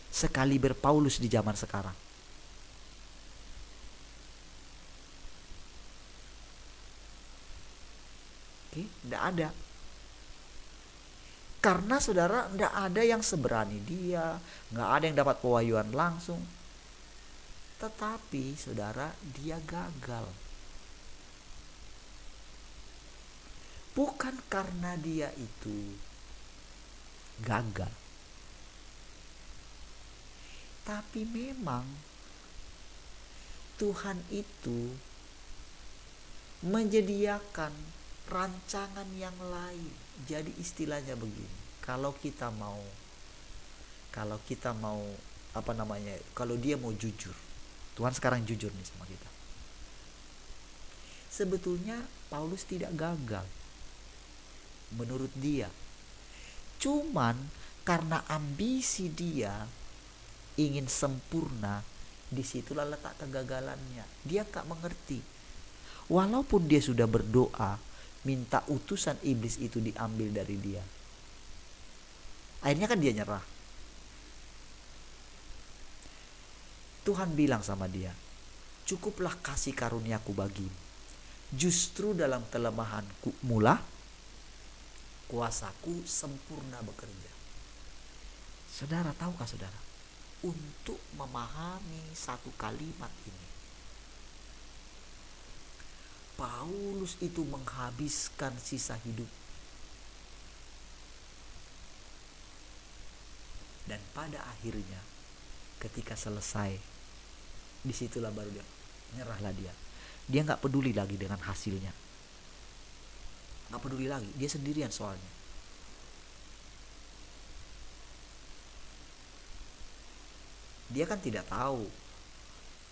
sekali berPaulus di zaman sekarang. Oke, tidak ada. Karena saudara, tidak ada yang seberani dia, nggak ada yang dapat pewahyuan langsung. Tetapi saudara, dia gagal. Bukan karena dia itu gagal, tapi memang Tuhan itu menyediakan rancangan yang lain. Jadi istilahnya begini, kalau kita mau kalau dia mau jujur, Tuhan sekarang jujur nih sama kita. Sebetulnya Paulus tidak gagal menurut dia. Cuman karena ambisi dia ingin sempurna, disitulah letak kegagalannya. Dia gak mengerti. Walaupun dia sudah berdoa minta utusan iblis itu diambil dari dia, akhirnya kan dia nyerah. Tuhan bilang sama dia, cukuplah kasih karuniaku bagimu. Justru dalam kelemahanku mula kuasaku sempurna bekerja. Saudara, tahukah saudara, untuk memahami satu kalimat ini, Paulus itu menghabiskan sisa hidup. Dan pada akhirnya ketika selesai, disitulah baru dia nyerahlah dia. Dia gak peduli lagi dengan hasilnya. Gak peduli lagi, dia sendirian soalnya. Dia kan tidak tahu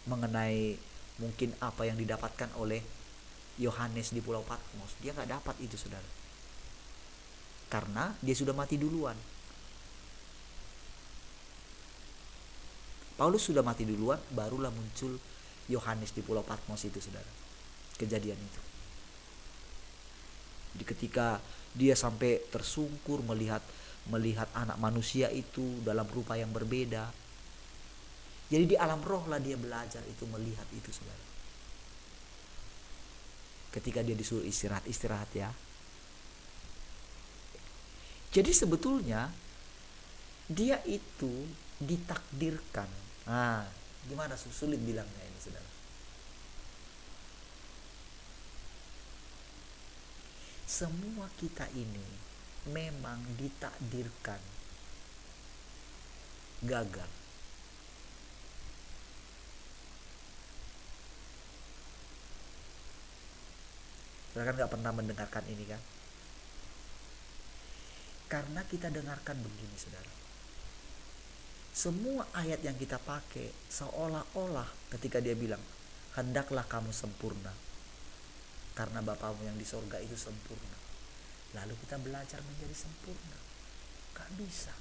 mengenai mungkin apa yang didapatkan oleh Yohanes di Pulau Patmos. Dia gak dapat itu saudara, karena dia sudah mati duluan. Paulus sudah mati duluan, barulah muncul Yohanes di Pulau Patmos itu saudara. Kejadian itu. Jadi ketika dia sampai tersungkur melihat anak manusia itu dalam rupa yang berbeda. Jadi di alam roh lah dia belajar itu, melihat itu saudara. Ketika dia disuruh istirahat ya. Jadi sebetulnya dia itu ditakdirkan. Nah, gimana sulit bilangnya ini saudara. Semua kita ini memang ditakdirkan gagal. Saudara kan gak pernah mendengarkan ini kan? Karena kita dengarkan begini saudara. Semua ayat yang kita pakai seolah-olah ketika dia bilang, hendaklah kamu sempurna karena Bapamu yang di sorga itu sempurna. Lalu kita belajar menjadi sempurna. Gak bisa.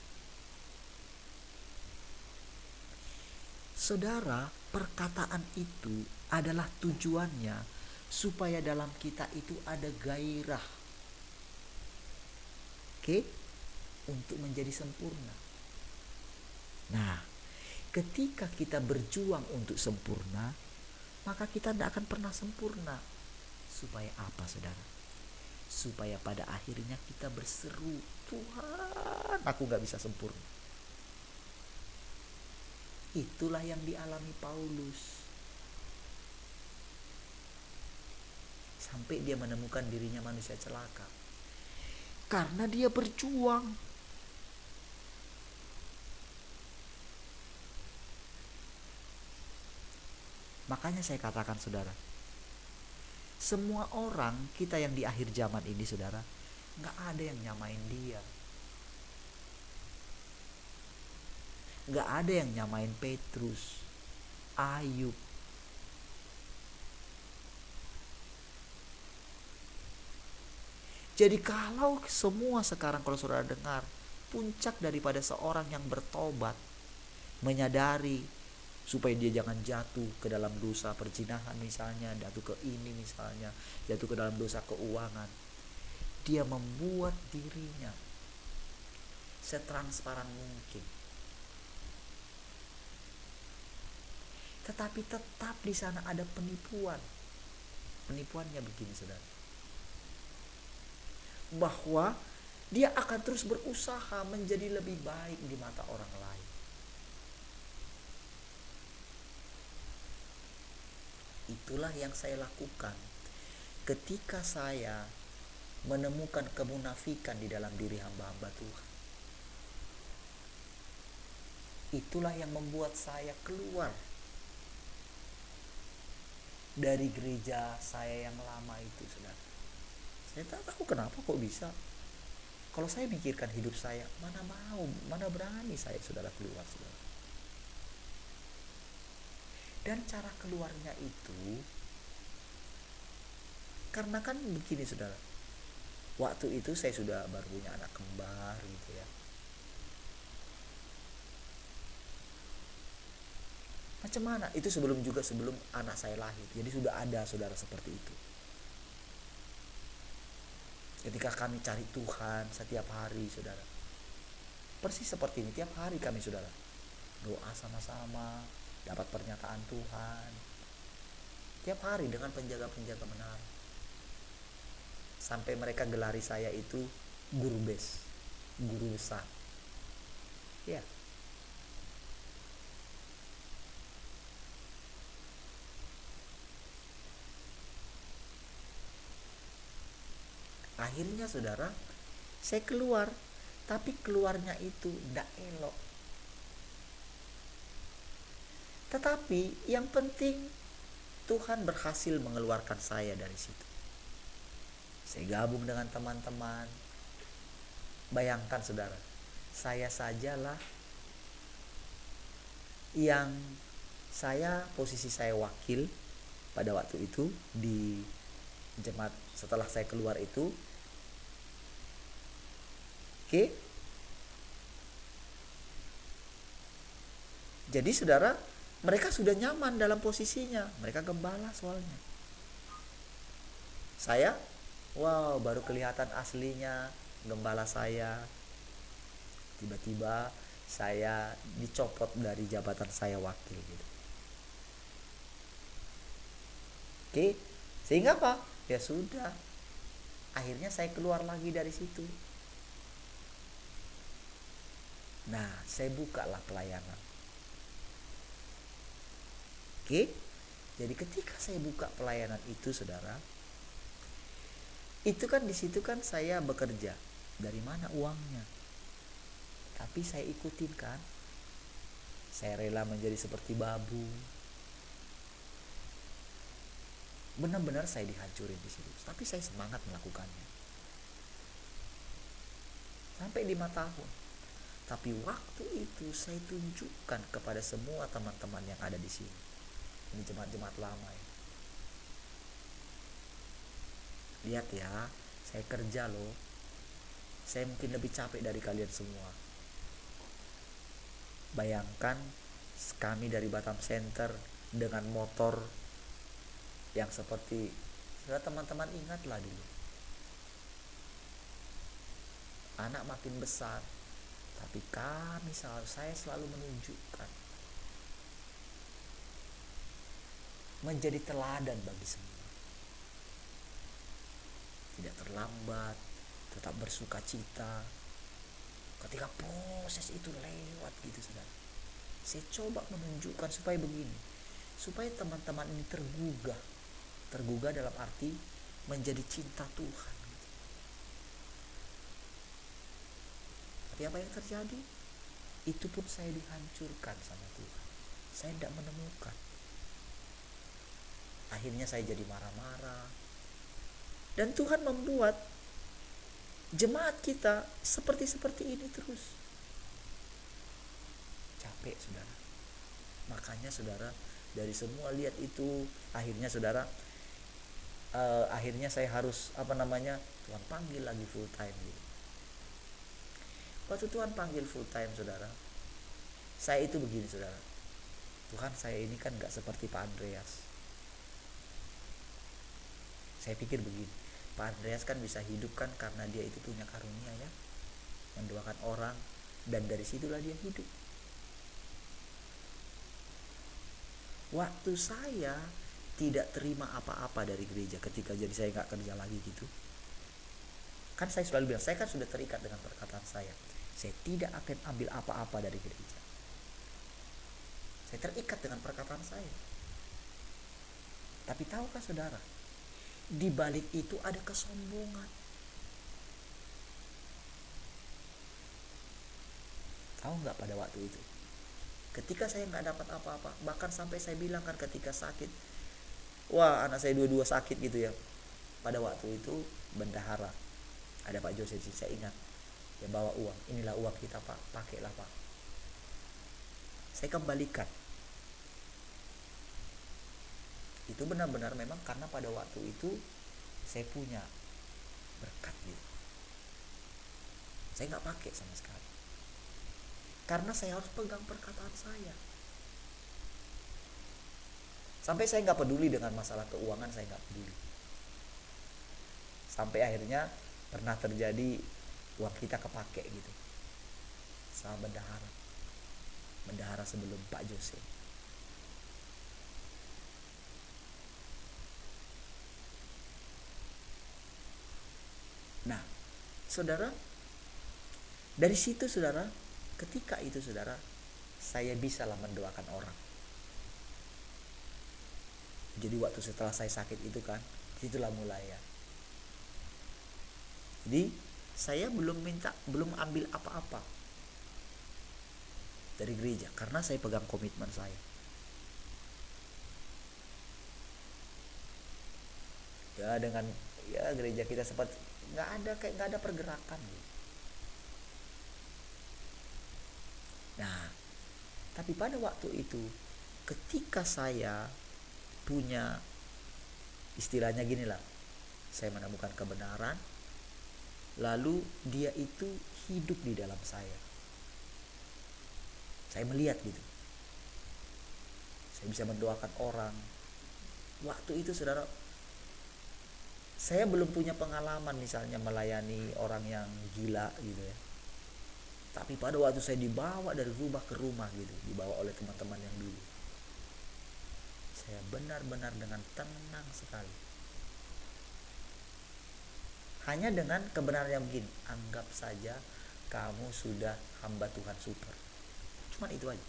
Saudara, perkataan itu adalah tujuannya supaya dalam kita itu ada gairah. Oke? Untuk menjadi sempurna. Nah, ketika kita berjuang untuk sempurna, maka kita tidak akan pernah sempurna. Supaya apa saudara? Supaya pada akhirnya kita berseru, Tuhan, aku gak bisa sempurna. Itulah yang dialami Paulus. Sampai dia menemukan dirinya manusia celaka. Karena dia berjuang. Makanya saya katakan saudara, semua orang kita yang di akhir zaman ini saudara, gak ada yang nyamain dia. Nggak ada yang nyamain Petrus, Ayub. Jadi kalau semua sekarang, kalau saudara dengar, puncak daripada seorang yang bertobat, menyadari supaya dia jangan jatuh ke dalam dosa perzinahan misalnya, jatuh ke ini misalnya, jatuh ke dalam dosa keuangan, dia membuat dirinya setransparan mungkin. Tetapi tetap di sana ada penipuan. Penipuannya begini, saudara, bahwa dia akan terus berusaha menjadi lebih baik di mata orang lain. Itulah yang saya lakukan ketika saya menemukan kemunafikan di dalam diri hamba-hamba Tuhan. Itulah yang membuat saya keluar dari gereja saya yang lama itu, saudara. Saya tak tahu kenapa kok bisa. Kalau saya mikirkan hidup saya, mana mau, mana berani saya, saudara, keluar, saudara. Dan cara keluarnya itu, karena kan begini, saudara. Waktu itu saya sudah baru punya anak kembar gitu ya. Macam mana? Itu sebelum anak saya lahir. Jadi sudah ada, saudara, seperti itu. Ketika kami cari Tuhan setiap hari, saudara, persis seperti ini, tiap hari kami, saudara, doa sama-sama, dapat pernyataan Tuhan tiap hari dengan penjaga-penjaga menara, sampai mereka gelari saya itu guru besar ya. Akhirnya, saudara, saya keluar, tapi keluarnya itu tidak elok. Tetapi yang penting Tuhan berhasil mengeluarkan saya dari situ. Saya gabung dengan teman-teman. Bayangkan, saudara, saya sajalah yang posisi saya wakil pada waktu itu di jemaat setelah saya keluar itu. Oke. Jadi, saudara, mereka sudah nyaman dalam posisinya. Mereka gembala soalnya. Saya, wow, baru kelihatan aslinya gembala saya. Tiba-tiba saya dicopot dari jabatan saya wakil gitu. Oke. Sehingga apa? Ya sudah. Akhirnya saya keluar lagi dari situ. Nah, saya bukalah pelayanan. Oke. Jadi ketika saya buka pelayanan itu, saudara, itu kan di situ kan saya bekerja. Dari mana uangnya? Tapi saya ikutin kan. Saya rela menjadi seperti babu. Benar-benar saya dihancurin di situ. Tapi saya semangat melakukannya. Sampai 5 tahun. Tapi waktu itu saya tunjukkan kepada semua teman-teman yang ada di sini. Ini jemaat-jemaat lama ya. Lihat ya, saya kerja loh. Saya mungkin lebih capek dari kalian semua. Bayangkan kami dari Batam Center dengan motor yang seperti, teman-teman ingatlah dulu. Anak makin besar, tapi saya selalu menunjukkan menjadi teladan bagi semua. Tidak terlambat, tetap bersuka cita. Ketika proses itu lewat gitu, saudara, saya coba menunjukkan supaya begini, supaya teman-teman ini tergugah dalam arti menjadi cinta Tuhan. Tapi apa yang terjadi? Itu pun saya dihancurkan sama Tuhan. Saya tidak menemukan. Akhirnya saya jadi marah-marah. Dan Tuhan membuat jemaat kita seperti ini terus. Capek saudara. Makanya saudara, dari semua lihat itu, akhirnya saudara, akhirnya saya harus Tuhan panggil lagi full time gitu. Waktu Tuhan panggil full time saudara, saya itu begini saudara, Tuhan, saya ini kan gak seperti Pak Andreas. Saya pikir begini, Pak Andreas kan bisa hidup kan karena dia itu punya karunia ya, mendoakan orang, dan dari situlah dia hidup. Waktu saya tidak terima apa-apa dari gereja ketika jadi saya gak kerja lagi gitu, kan saya selalu bilang, saya kan sudah terikat dengan perkataan saya tidak akan ambil apa-apa dari gereja. Saya terikat dengan perkataan saya. Tapi tahukah saudara, di balik itu ada kesombongan. Tahu nggak pada waktu itu? Ketika saya nggak dapat apa-apa, bahkan sampai saya bilang kan ketika sakit, wah anak saya dua-dua sakit gitu ya. Pada waktu itu bendahara, ada Pak Jose, saya ingat, dia bawa uang, inilah uang kita Pak, pakailah Pak. Saya kembalikan. Itu benar-benar memang karena pada waktu itu saya punya berkat gitu. Saya nggak pakai sama sekali, karena saya harus pegang perkataan saya. Sampai saya nggak peduli dengan masalah keuangan, saya nggak peduli. Sampai akhirnya pernah terjadi uang kita kepake gitu sama bendahara sebelum Pak Jose. Nah, saudara, dari situ saudara, ketika itu saudara, saya bisalah mendoakan orang. Jadi waktu setelah saya sakit itu kan, itulah mulai ya. Jadi saya belum ambil apa-apa dari gereja karena saya pegang komitmen saya. Ya dengan gereja kita sempat nggak ada pergerakan gitu. Nah, tapi pada waktu itu ketika saya punya istilahnya gini lah, saya menemukan kebenaran, lalu dia itu hidup di dalam saya. Saya melihat gitu, saya bisa mendoakan orang. Waktu itu saudara, saya belum punya pengalaman misalnya melayani orang yang gila gitu ya. Tapi pada waktu saya dibawa dari rumah ke rumah gitu, dibawa oleh teman-teman yang dulu, saya benar-benar dengan tenang sekali. Hanya dengan kebenaran yang begini, anggap saja kamu sudah hamba Tuhan super. Cuman itu aja.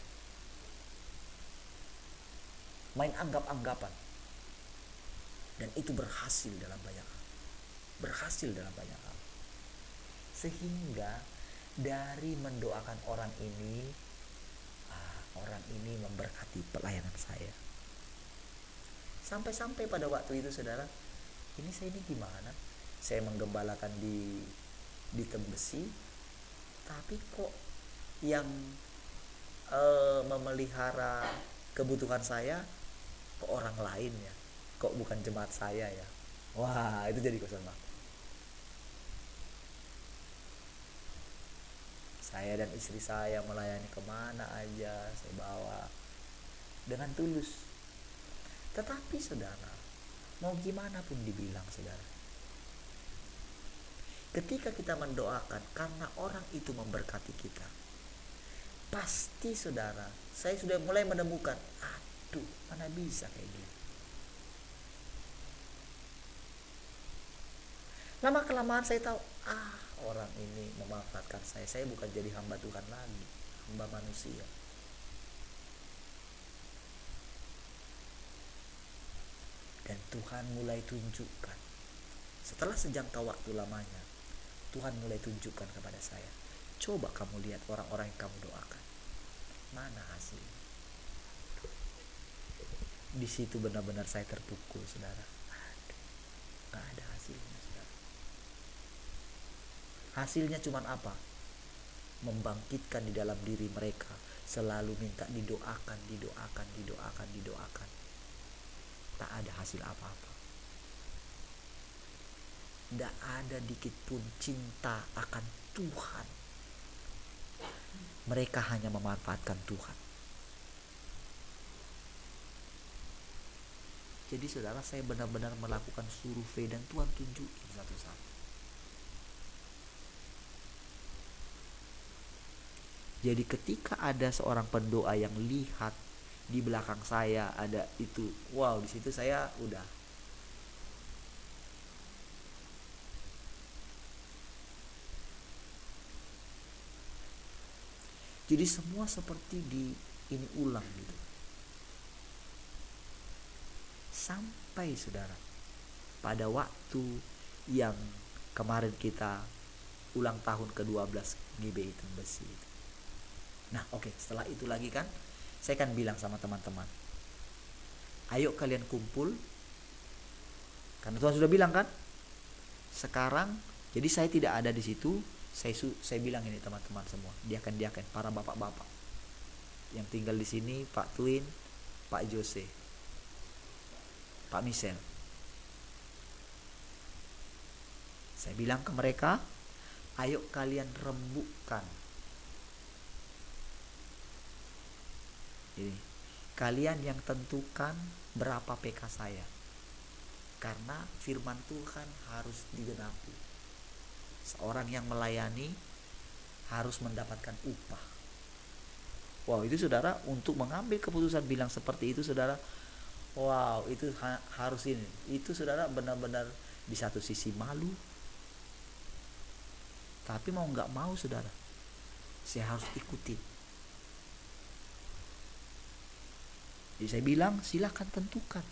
Main anggap-anggapan. Dan itu berhasil dalam banyak hal. Sehingga dari mendoakan orang ini memberkati pelayanan saya. Sampai-sampai pada waktu itu saudara, ini gimana? Saya menggembalakan di Tembesi, tapi kok yang memelihara kebutuhan saya kok orang lain ya? Kok bukan jemaat saya ya? Wah, itu jadi kosong banget. Saya dan istri saya melayani kemana aja saya bawa dengan tulus. Tetapi saudara, mau gimana pun dibilang saudara, ketika kita mendoakan karena orang itu memberkati kita, pasti saudara, saya sudah mulai menemukan, aduh mana bisa kayak gini. Lama kelamaan saya tahu, orang ini memanfaatkan saya bukan jadi hamba Tuhan lagi, hamba manusia. Dan Tuhan mulai tunjukkan, setelah sejangka waktu lamanya, Tuhan mulai tunjukkan kepada saya, coba kamu lihat orang-orang yang kamu doakan, mana hasilnya. Di situ benar-benar saya terpukul saudara. Gak ada hasilnya saudara. Hasilnya cuma apa? Membangkitkan di dalam diri mereka selalu minta didoakan, didoakan, didoakan, didoakan. Tak ada hasil apa-apa. Tidak ada dikit pun cinta akan Tuhan. Mereka hanya memanfaatkan Tuhan. Jadi saudara, saya benar-benar melakukan survei dan Tuhan tunjukin satu-satu. Jadi ketika ada seorang pendoa yang lihat di belakang saya ada itu, wow, di situ saya udah. Jadi semua seperti ini ulang gitu. Sampai saudara, pada waktu yang kemarin kita ulang tahun ke-12 GBI Tembesi itu. Nah oke, setelah itu lagi kan saya kan bilang sama teman-teman, ayo kalian kumpul, karena Tuhan sudah bilang kan. Sekarang jadi saya tidak ada di situ. Saya bilang ini teman-teman semua, diaken-diaken, para bapak-bapak yang tinggal di sini, Pak Twin, Pak Jose, Pak Michel. Saya bilang ke mereka, ayo kalian rembukan. Jadi kalian yang tentukan berapa PK saya, karena firman Tuhan harus digenapi. Seorang yang melayani harus mendapatkan upah. Wow, itu saudara, untuk mengambil keputusan bilang seperti itu saudara, wow, itu harus ini. Itu saudara benar-benar di satu sisi malu, tapi mau nggak mau saudara, saya harus ikutin. Jadi saya bilang silakan tentukan.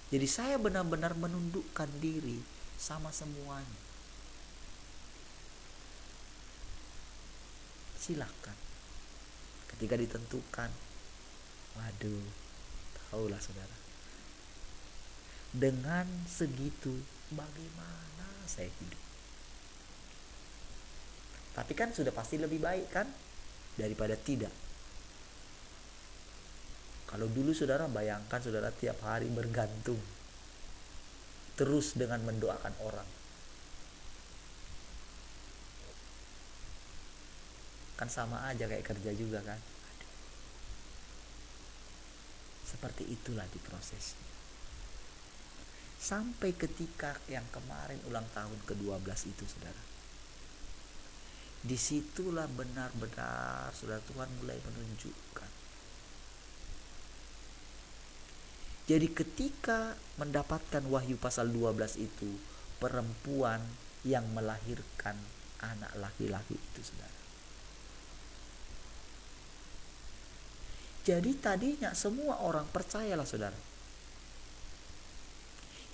Jadi saya benar-benar menundukkan diri sama semuanya. Silakan. Ketika ditentukan, waduh, tahulah saudara, dengan segitu bagaimana saya hidup. Tapi kan sudah pasti lebih baik kan daripada tidak. Kalau dulu saudara bayangkan saudara tiap hari bergantung terus dengan mendoakan orang, kan sama aja kayak kerja juga kan. Seperti itulah di prosesnya. Sampai ketika yang kemarin ulang tahun ke-12 itu saudara, disitulah benar-benar saudara Tuhan mulai menunjukkan. Jadi ketika mendapatkan Wahyu pasal 12 itu, perempuan yang melahirkan anak laki-laki itu saudara. Jadi tadinya semua orang percayalah saudara.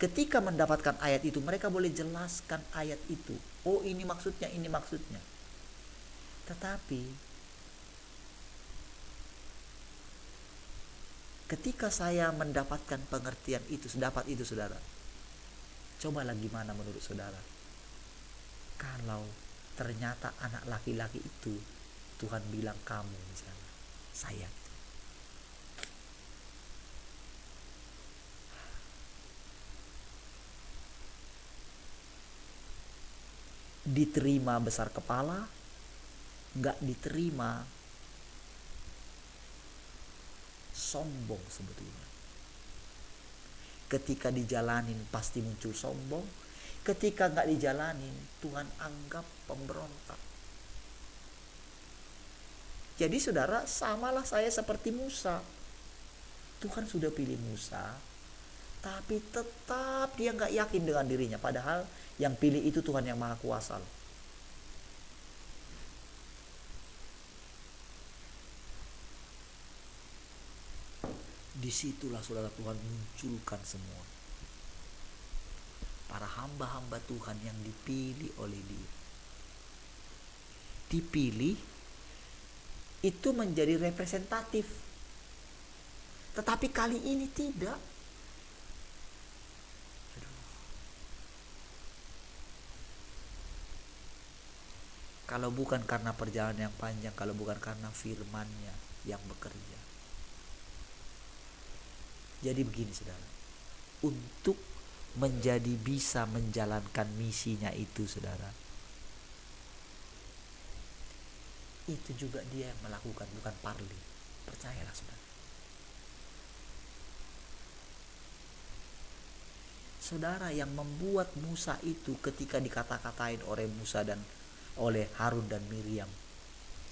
Ketika mendapatkan ayat itu, mereka boleh jelaskan ayat itu. Oh ini maksudnya, ini maksudnya. Tetapi ketika saya mendapatkan pengertian itu, dapat itu saudara, cobalah gimana menurut saudara kalau ternyata anak laki-laki itu Tuhan bilang kamu misalnya, saya. Diterima besar kepala, nggak diterima sombong sebetulnya. Ketika dijalanin pasti muncul sombong. Ketika nggak dijalanin, Tuhan anggap pemberontak. Jadi saudara, samalah saya seperti Musa. Tuhan sudah pilih Musa, tapi tetap dia nggak yakin dengan dirinya. Padahal yang pilih itu Tuhan yang Maha Kuasa. Disitulah saudara Tuhan munculkan semua para hamba-hamba Tuhan yang dipilih oleh Dia. Dipilih itu menjadi representatif. Tetapi kali ini tidak. Kalau bukan karena perjalanan yang panjang, kalau bukan karena firman-Nya yang bekerja. Jadi begini saudara, untuk menjadi bisa menjalankan misinya itu saudara, itu juga dia yang melakukan, bukan Parli. Percayalah saudara. Saudara, yang membuat Musa itu ketika dikata-katain oleh Musa dan oleh Harun dan Miriam,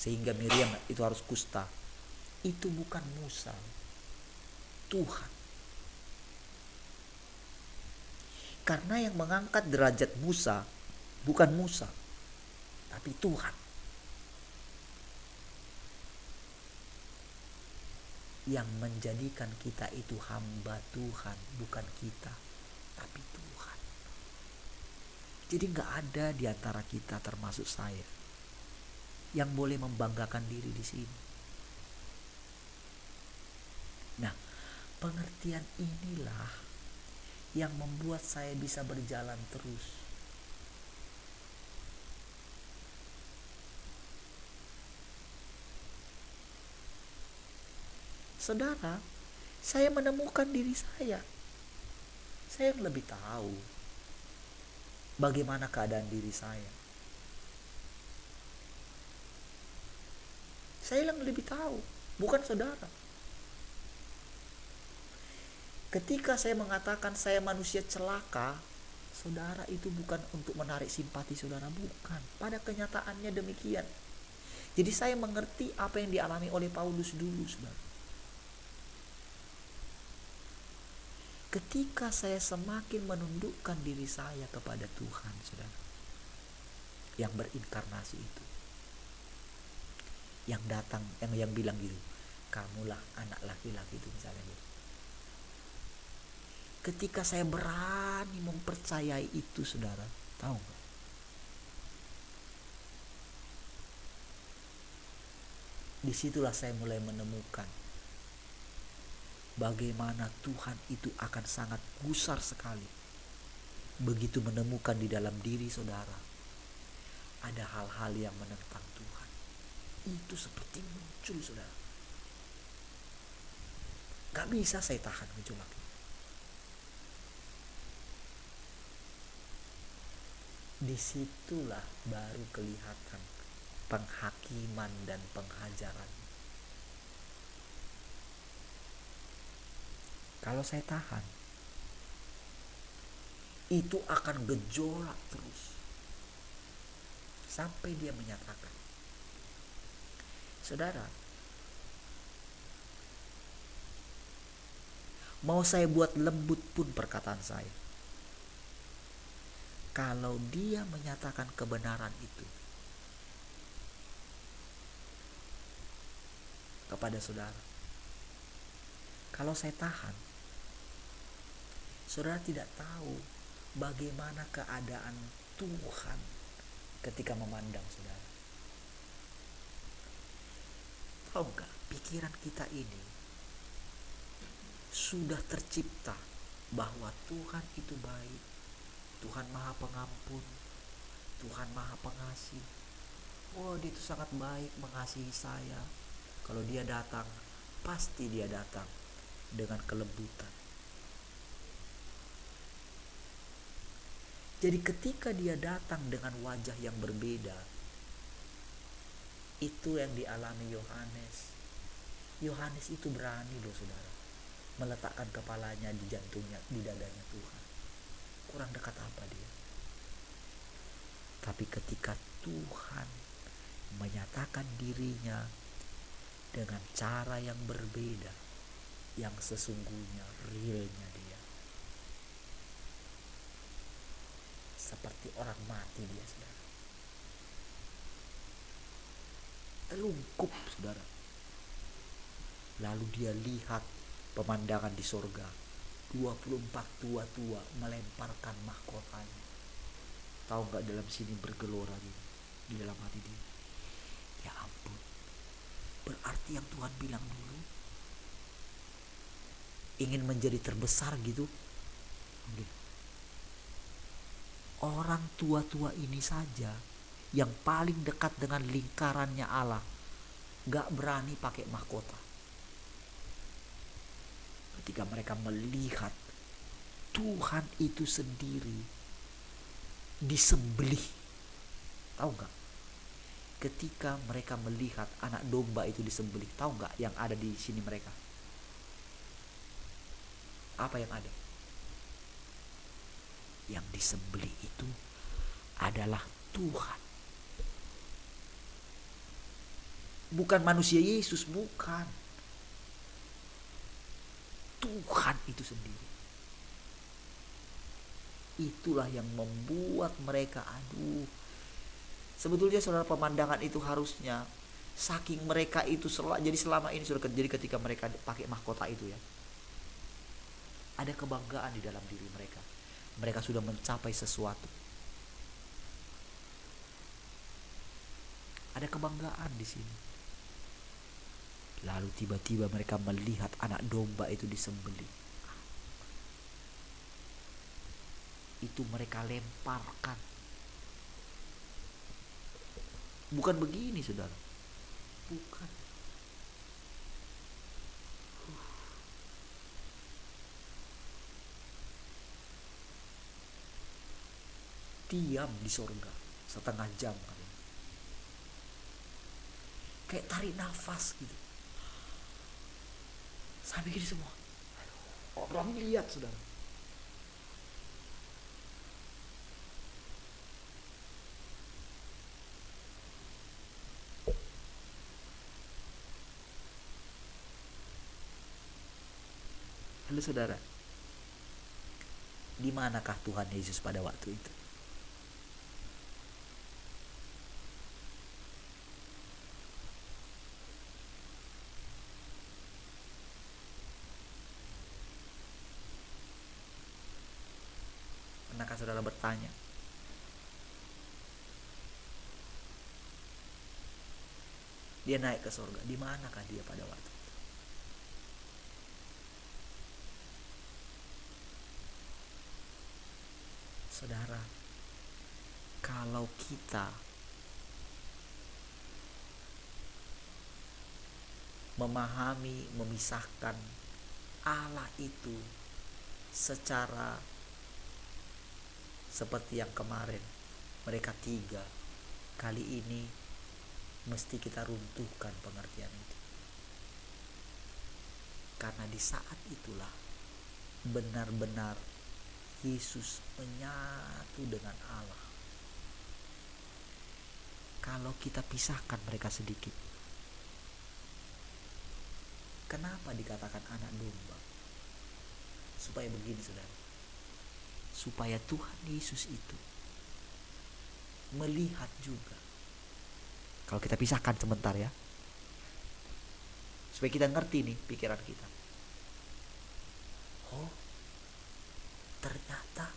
sehingga Miriam itu harus kusta, itu bukan Musa, Tuhan. Karena yang mengangkat derajat Musa bukan Musa, tapi Tuhan. Yang menjadikan kita itu hamba Tuhan, bukan kita, tapi Tuhan. Jadi gak ada di antara kita, termasuk saya, yang boleh membanggakan diri di sini. Nah, pengertian inilah yang membuat saya bisa berjalan terus. Saudara, saya menemukan diri saya. Saya yang lebih tahu bagaimana keadaan diri saya. Saya yang lebih tahu, bukan saudara. Ketika saya mengatakan saya manusia celaka, saudara, itu bukan untuk menarik simpati saudara, bukan. Pada kenyataannya demikian. Jadi saya mengerti apa yang dialami oleh Paulus dulu, saudara. Ketika saya semakin menundukkan diri saya kepada Tuhan, saudara, yang berinkarnasi itu, yang datang, yang bilang gitu, kamulah anak laki-laki itu misalnya gitu. Ketika saya berani mempercayai itu, saudara, tahu gak? Disitulah saya mulai menemukan bagaimana Tuhan itu akan sangat gusar sekali. Begitu menemukan di dalam diri saudara ada hal-hal yang menentang Tuhan, itu seperti muncul, saudara. Gak bisa saya tahan gejolak. Disitulah baru kelihatan penghakiman dan penghajaran. Kalau saya tahan, itu akan gejolak terus sampai dia menyatakan, saudara, mau saya buat lembut pun perkataan saya, kalau dia menyatakan kebenaran itu kepada saudara, kalau saya tahan, saudara tidak tahu bagaimana keadaan Tuhan ketika memandang saudara. Tahu gak, pikiran kita ini sudah tercipta bahwa Tuhan itu baik, Tuhan Maha Pengampun, Tuhan Maha Pengasih. Oh, dia itu sangat baik, mengasihi saya. Kalau dia datang, pasti dia datang dengan kelembutan. Jadi ketika dia datang dengan wajah yang berbeda, itu yang dialami Yohanes. Yohanes itu berani loh, saudara, meletakkan kepalanya di jantungnya, di dadanya Tuhan. Kurang dekat apa dia? Tapi ketika Tuhan menyatakan dirinya dengan cara yang berbeda, yang sesungguhnya realnya dia, seperti orang mati dia, saudara. Telungkup, saudara. Lalu dia lihat pemandangan di sorga. 24 tua-tua melemparkan mahkotanya. Tahu gak, dalam sini bergelora dia, di dalam hati dia, ya ampun, berarti yang Tuhan bilang dulu ingin menjadi terbesar gitu. Orang tua-tua ini saja yang paling dekat dengan lingkarannya Allah gak berani pakai mahkota. Ketika mereka melihat Tuhan itu sendiri disembelih, tahu gak? Ketika mereka melihat anak domba itu disembelih, tahu gak yang ada di sini mereka? Apa yang ada? Yang disembelih itu adalah Tuhan. Bukan manusia Yesus, bukan. Tuhan itu sendiri. Itulah yang membuat mereka, sebetulnya saudara, pemandangan itu harusnya saking mereka itu jadi selama ini saudara, jadi ketika mereka pakai mahkota itu ya, ada kebanggaan di dalam diri mereka. Mereka sudah mencapai sesuatu. Ada kebanggaan di sini. Lalu tiba-tiba mereka melihat anak domba itu disembelih. Itu mereka lemparkan. Bukan begini, saudara. Bukan. Diam di sorga setengah jam kali. Kayak tarik nafas gitu. Sampai gini semua. Abraham lihat, saudara. Lalu saudara, di manakah Tuhan Yesus pada waktu itu? Pernahkah saudara bertanya? Dia naik ke surga, di manakah dia pada waktu itu? Saudara, kalau kita memahami, memisahkan Allah itu secara seperti yang kemarin, mereka tiga, kali ini mesti kita runtuhkan pengertian itu. Karena di saat itulah benar-benar Yesus menyatu dengan Allah. Kalau kita pisahkan mereka sedikit, kenapa dikatakan anak domba? Supaya begini, saudara, supaya Tuhan Yesus itu melihat juga. Kalau kita pisahkan sebentar ya, supaya kita ngerti nih pikiran kita. Oh, ternyata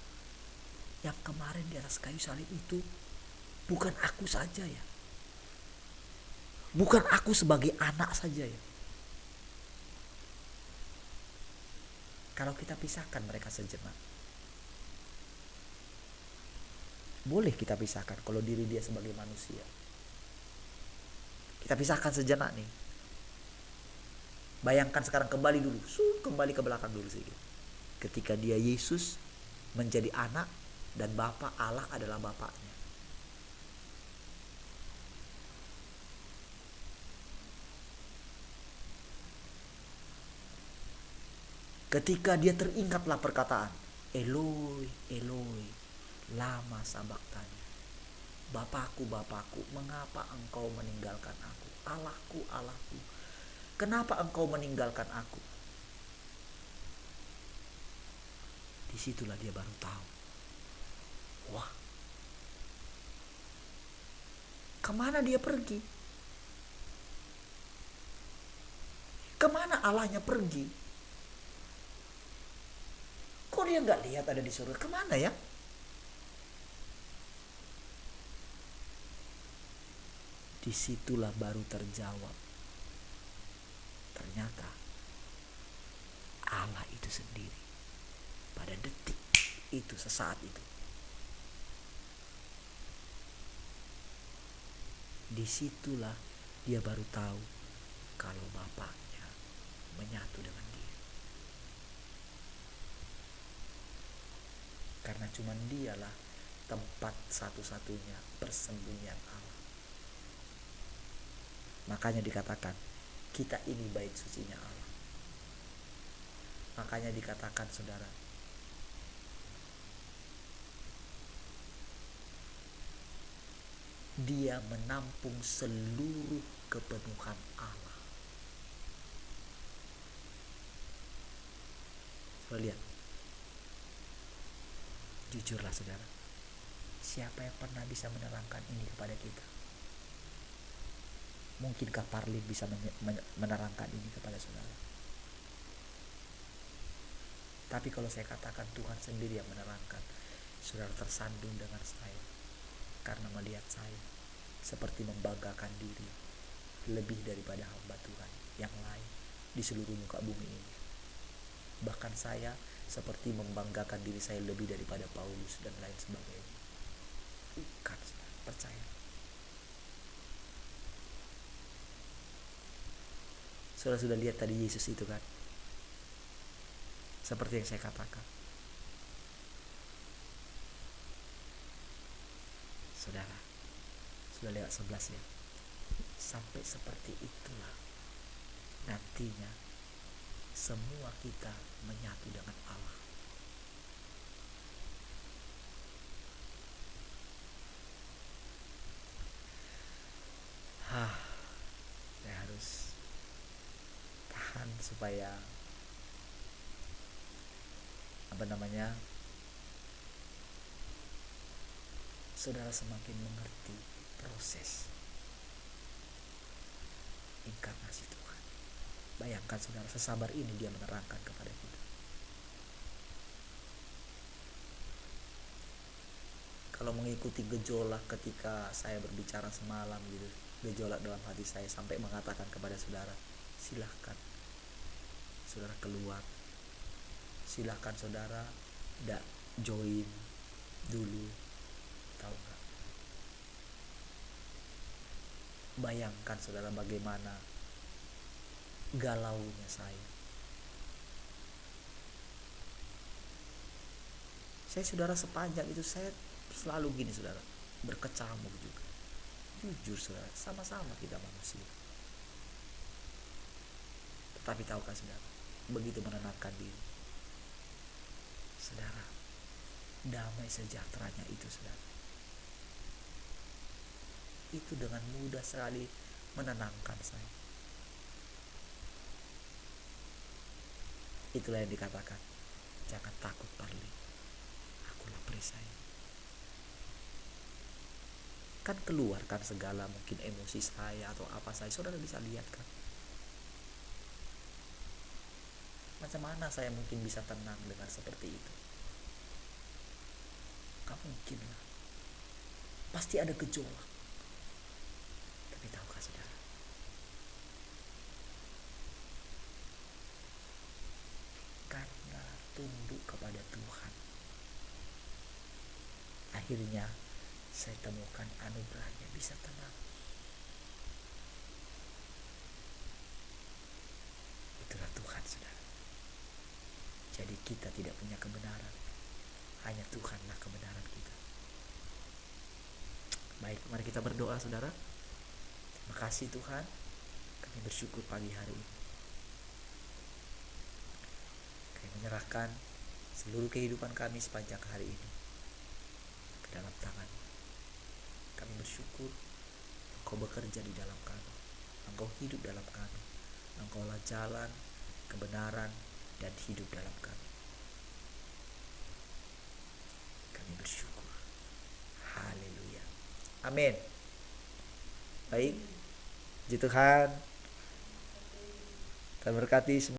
yang kemarin di atas kayu salib itu bukan aku saja ya. Bukan aku sebagai anak saja ya. Kalau kita pisahkan mereka sejenak, boleh kita pisahkan kalau diri dia sebagai manusia. Kita pisahkan sejenak nih. Bayangkan sekarang kembali dulu, kembali ke belakang dulu sedikit. Ketika dia Yesus menjadi anak dan Bapa Allah adalah Bapaknya. Ketika dia teringatlah perkataan Eloi, Eloi, lama sabachthani. Bapakku, Bapakku, mengapa engkau meninggalkan aku? Allahku, Allahku, kenapa engkau meninggalkan aku? Disitulah dia baru tahu. Wah, kemana dia pergi? Kemana Allahnya pergi? Kok dia gak lihat ada di surga? Kemana ya? Disitulah baru terjawab. Ternyata Allah itu sendiri pada detik itu, sesaat itu Disitulah dia baru tahu kalau bapaknya menyatu dengan dia. Karena cuman dialah tempat satu-satunya persembunyian Allah. Makanya dikatakan kita ini bait sucinya Allah. Makanya dikatakan saudara, dia menampung seluruh kepenuhan Allah. Coba lihat. Jujurlah saudara, siapa yang pernah bisa menerangkan ini kepada kita? Mungkinkah Parlin bisa menerangkan ini kepada saudara? Tapi kalau saya katakan Tuhan sendiri yang menerangkan, saudara tersandung dengan saya karena melihat saya seperti membanggakan diri lebih daripada hamba Tuhan yang lain di seluruh muka bumi ini. Bahkan saya seperti membanggakan diri saya lebih daripada Paulus dan lain sebagainya. Bukan, percaya. Saudara sudah lihat tadi Yesus itu kan? Seperti yang saya katakan. Saudara, sudah lewat 11 ya. Sampai seperti itulah nantinya semua kita menyatu dengan Allah. Saya harus tahan supaya saudara semakin mengerti proses inkarnasi Tuhan. Bayangkan saudara, sesabar ini dia menerangkan kepada kita. Kalau mengikuti gejolak ketika saya berbicara semalam gitu, gejolak dalam hati saya sampai mengatakan kepada saudara, silahkan saudara keluar, silahkan saudara tidak join dulu, tahu nggak? Bayangkan saudara bagaimana galaunya saya. Saudara sepanjang itu saya selalu gini saudara, berkecamuk juga. Jujur saudara, sama-sama kita manusia. Tetapi tahukah saudara, begitu menenangkan diri, saudara, damai sejahteranya itu saudara, itu dengan mudah sekali menenangkan saya. Itulah yang dikatakan, jangan takut Parli, akulah perisai. Kan keluarkan segala mungkin emosi saya atau apa saudara bisa lihat kan. Macam mana saya mungkin bisa tenang dengan seperti itu? Gak mungkin lah. Pasti ada gejolak. Tapi tahukah saudara, karena tunduk kepada Tuhan, akhirnya saya temukan anugerahnya bisa tenang. Itulah Tuhan saudara. Jadi kita tidak punya kebenaran, hanya Tuhanlah kebenaran kita. Baik, mari kita berdoa saudara. Terima kasih Tuhan, kami bersyukur pagi hari ini. Kami menyerahkan seluruh kehidupan kami sepanjang hari ini ke dalam tangan. Kami bersyukur Engkau bekerja di dalam kami, Engkau hidup dalam kami, Engkaulah jalan, kebenaran, dan hidup dalam kami. Kami bersyukur. Haleluya. Amin. Baik, puji Tuhan. Tuhan berkati semua.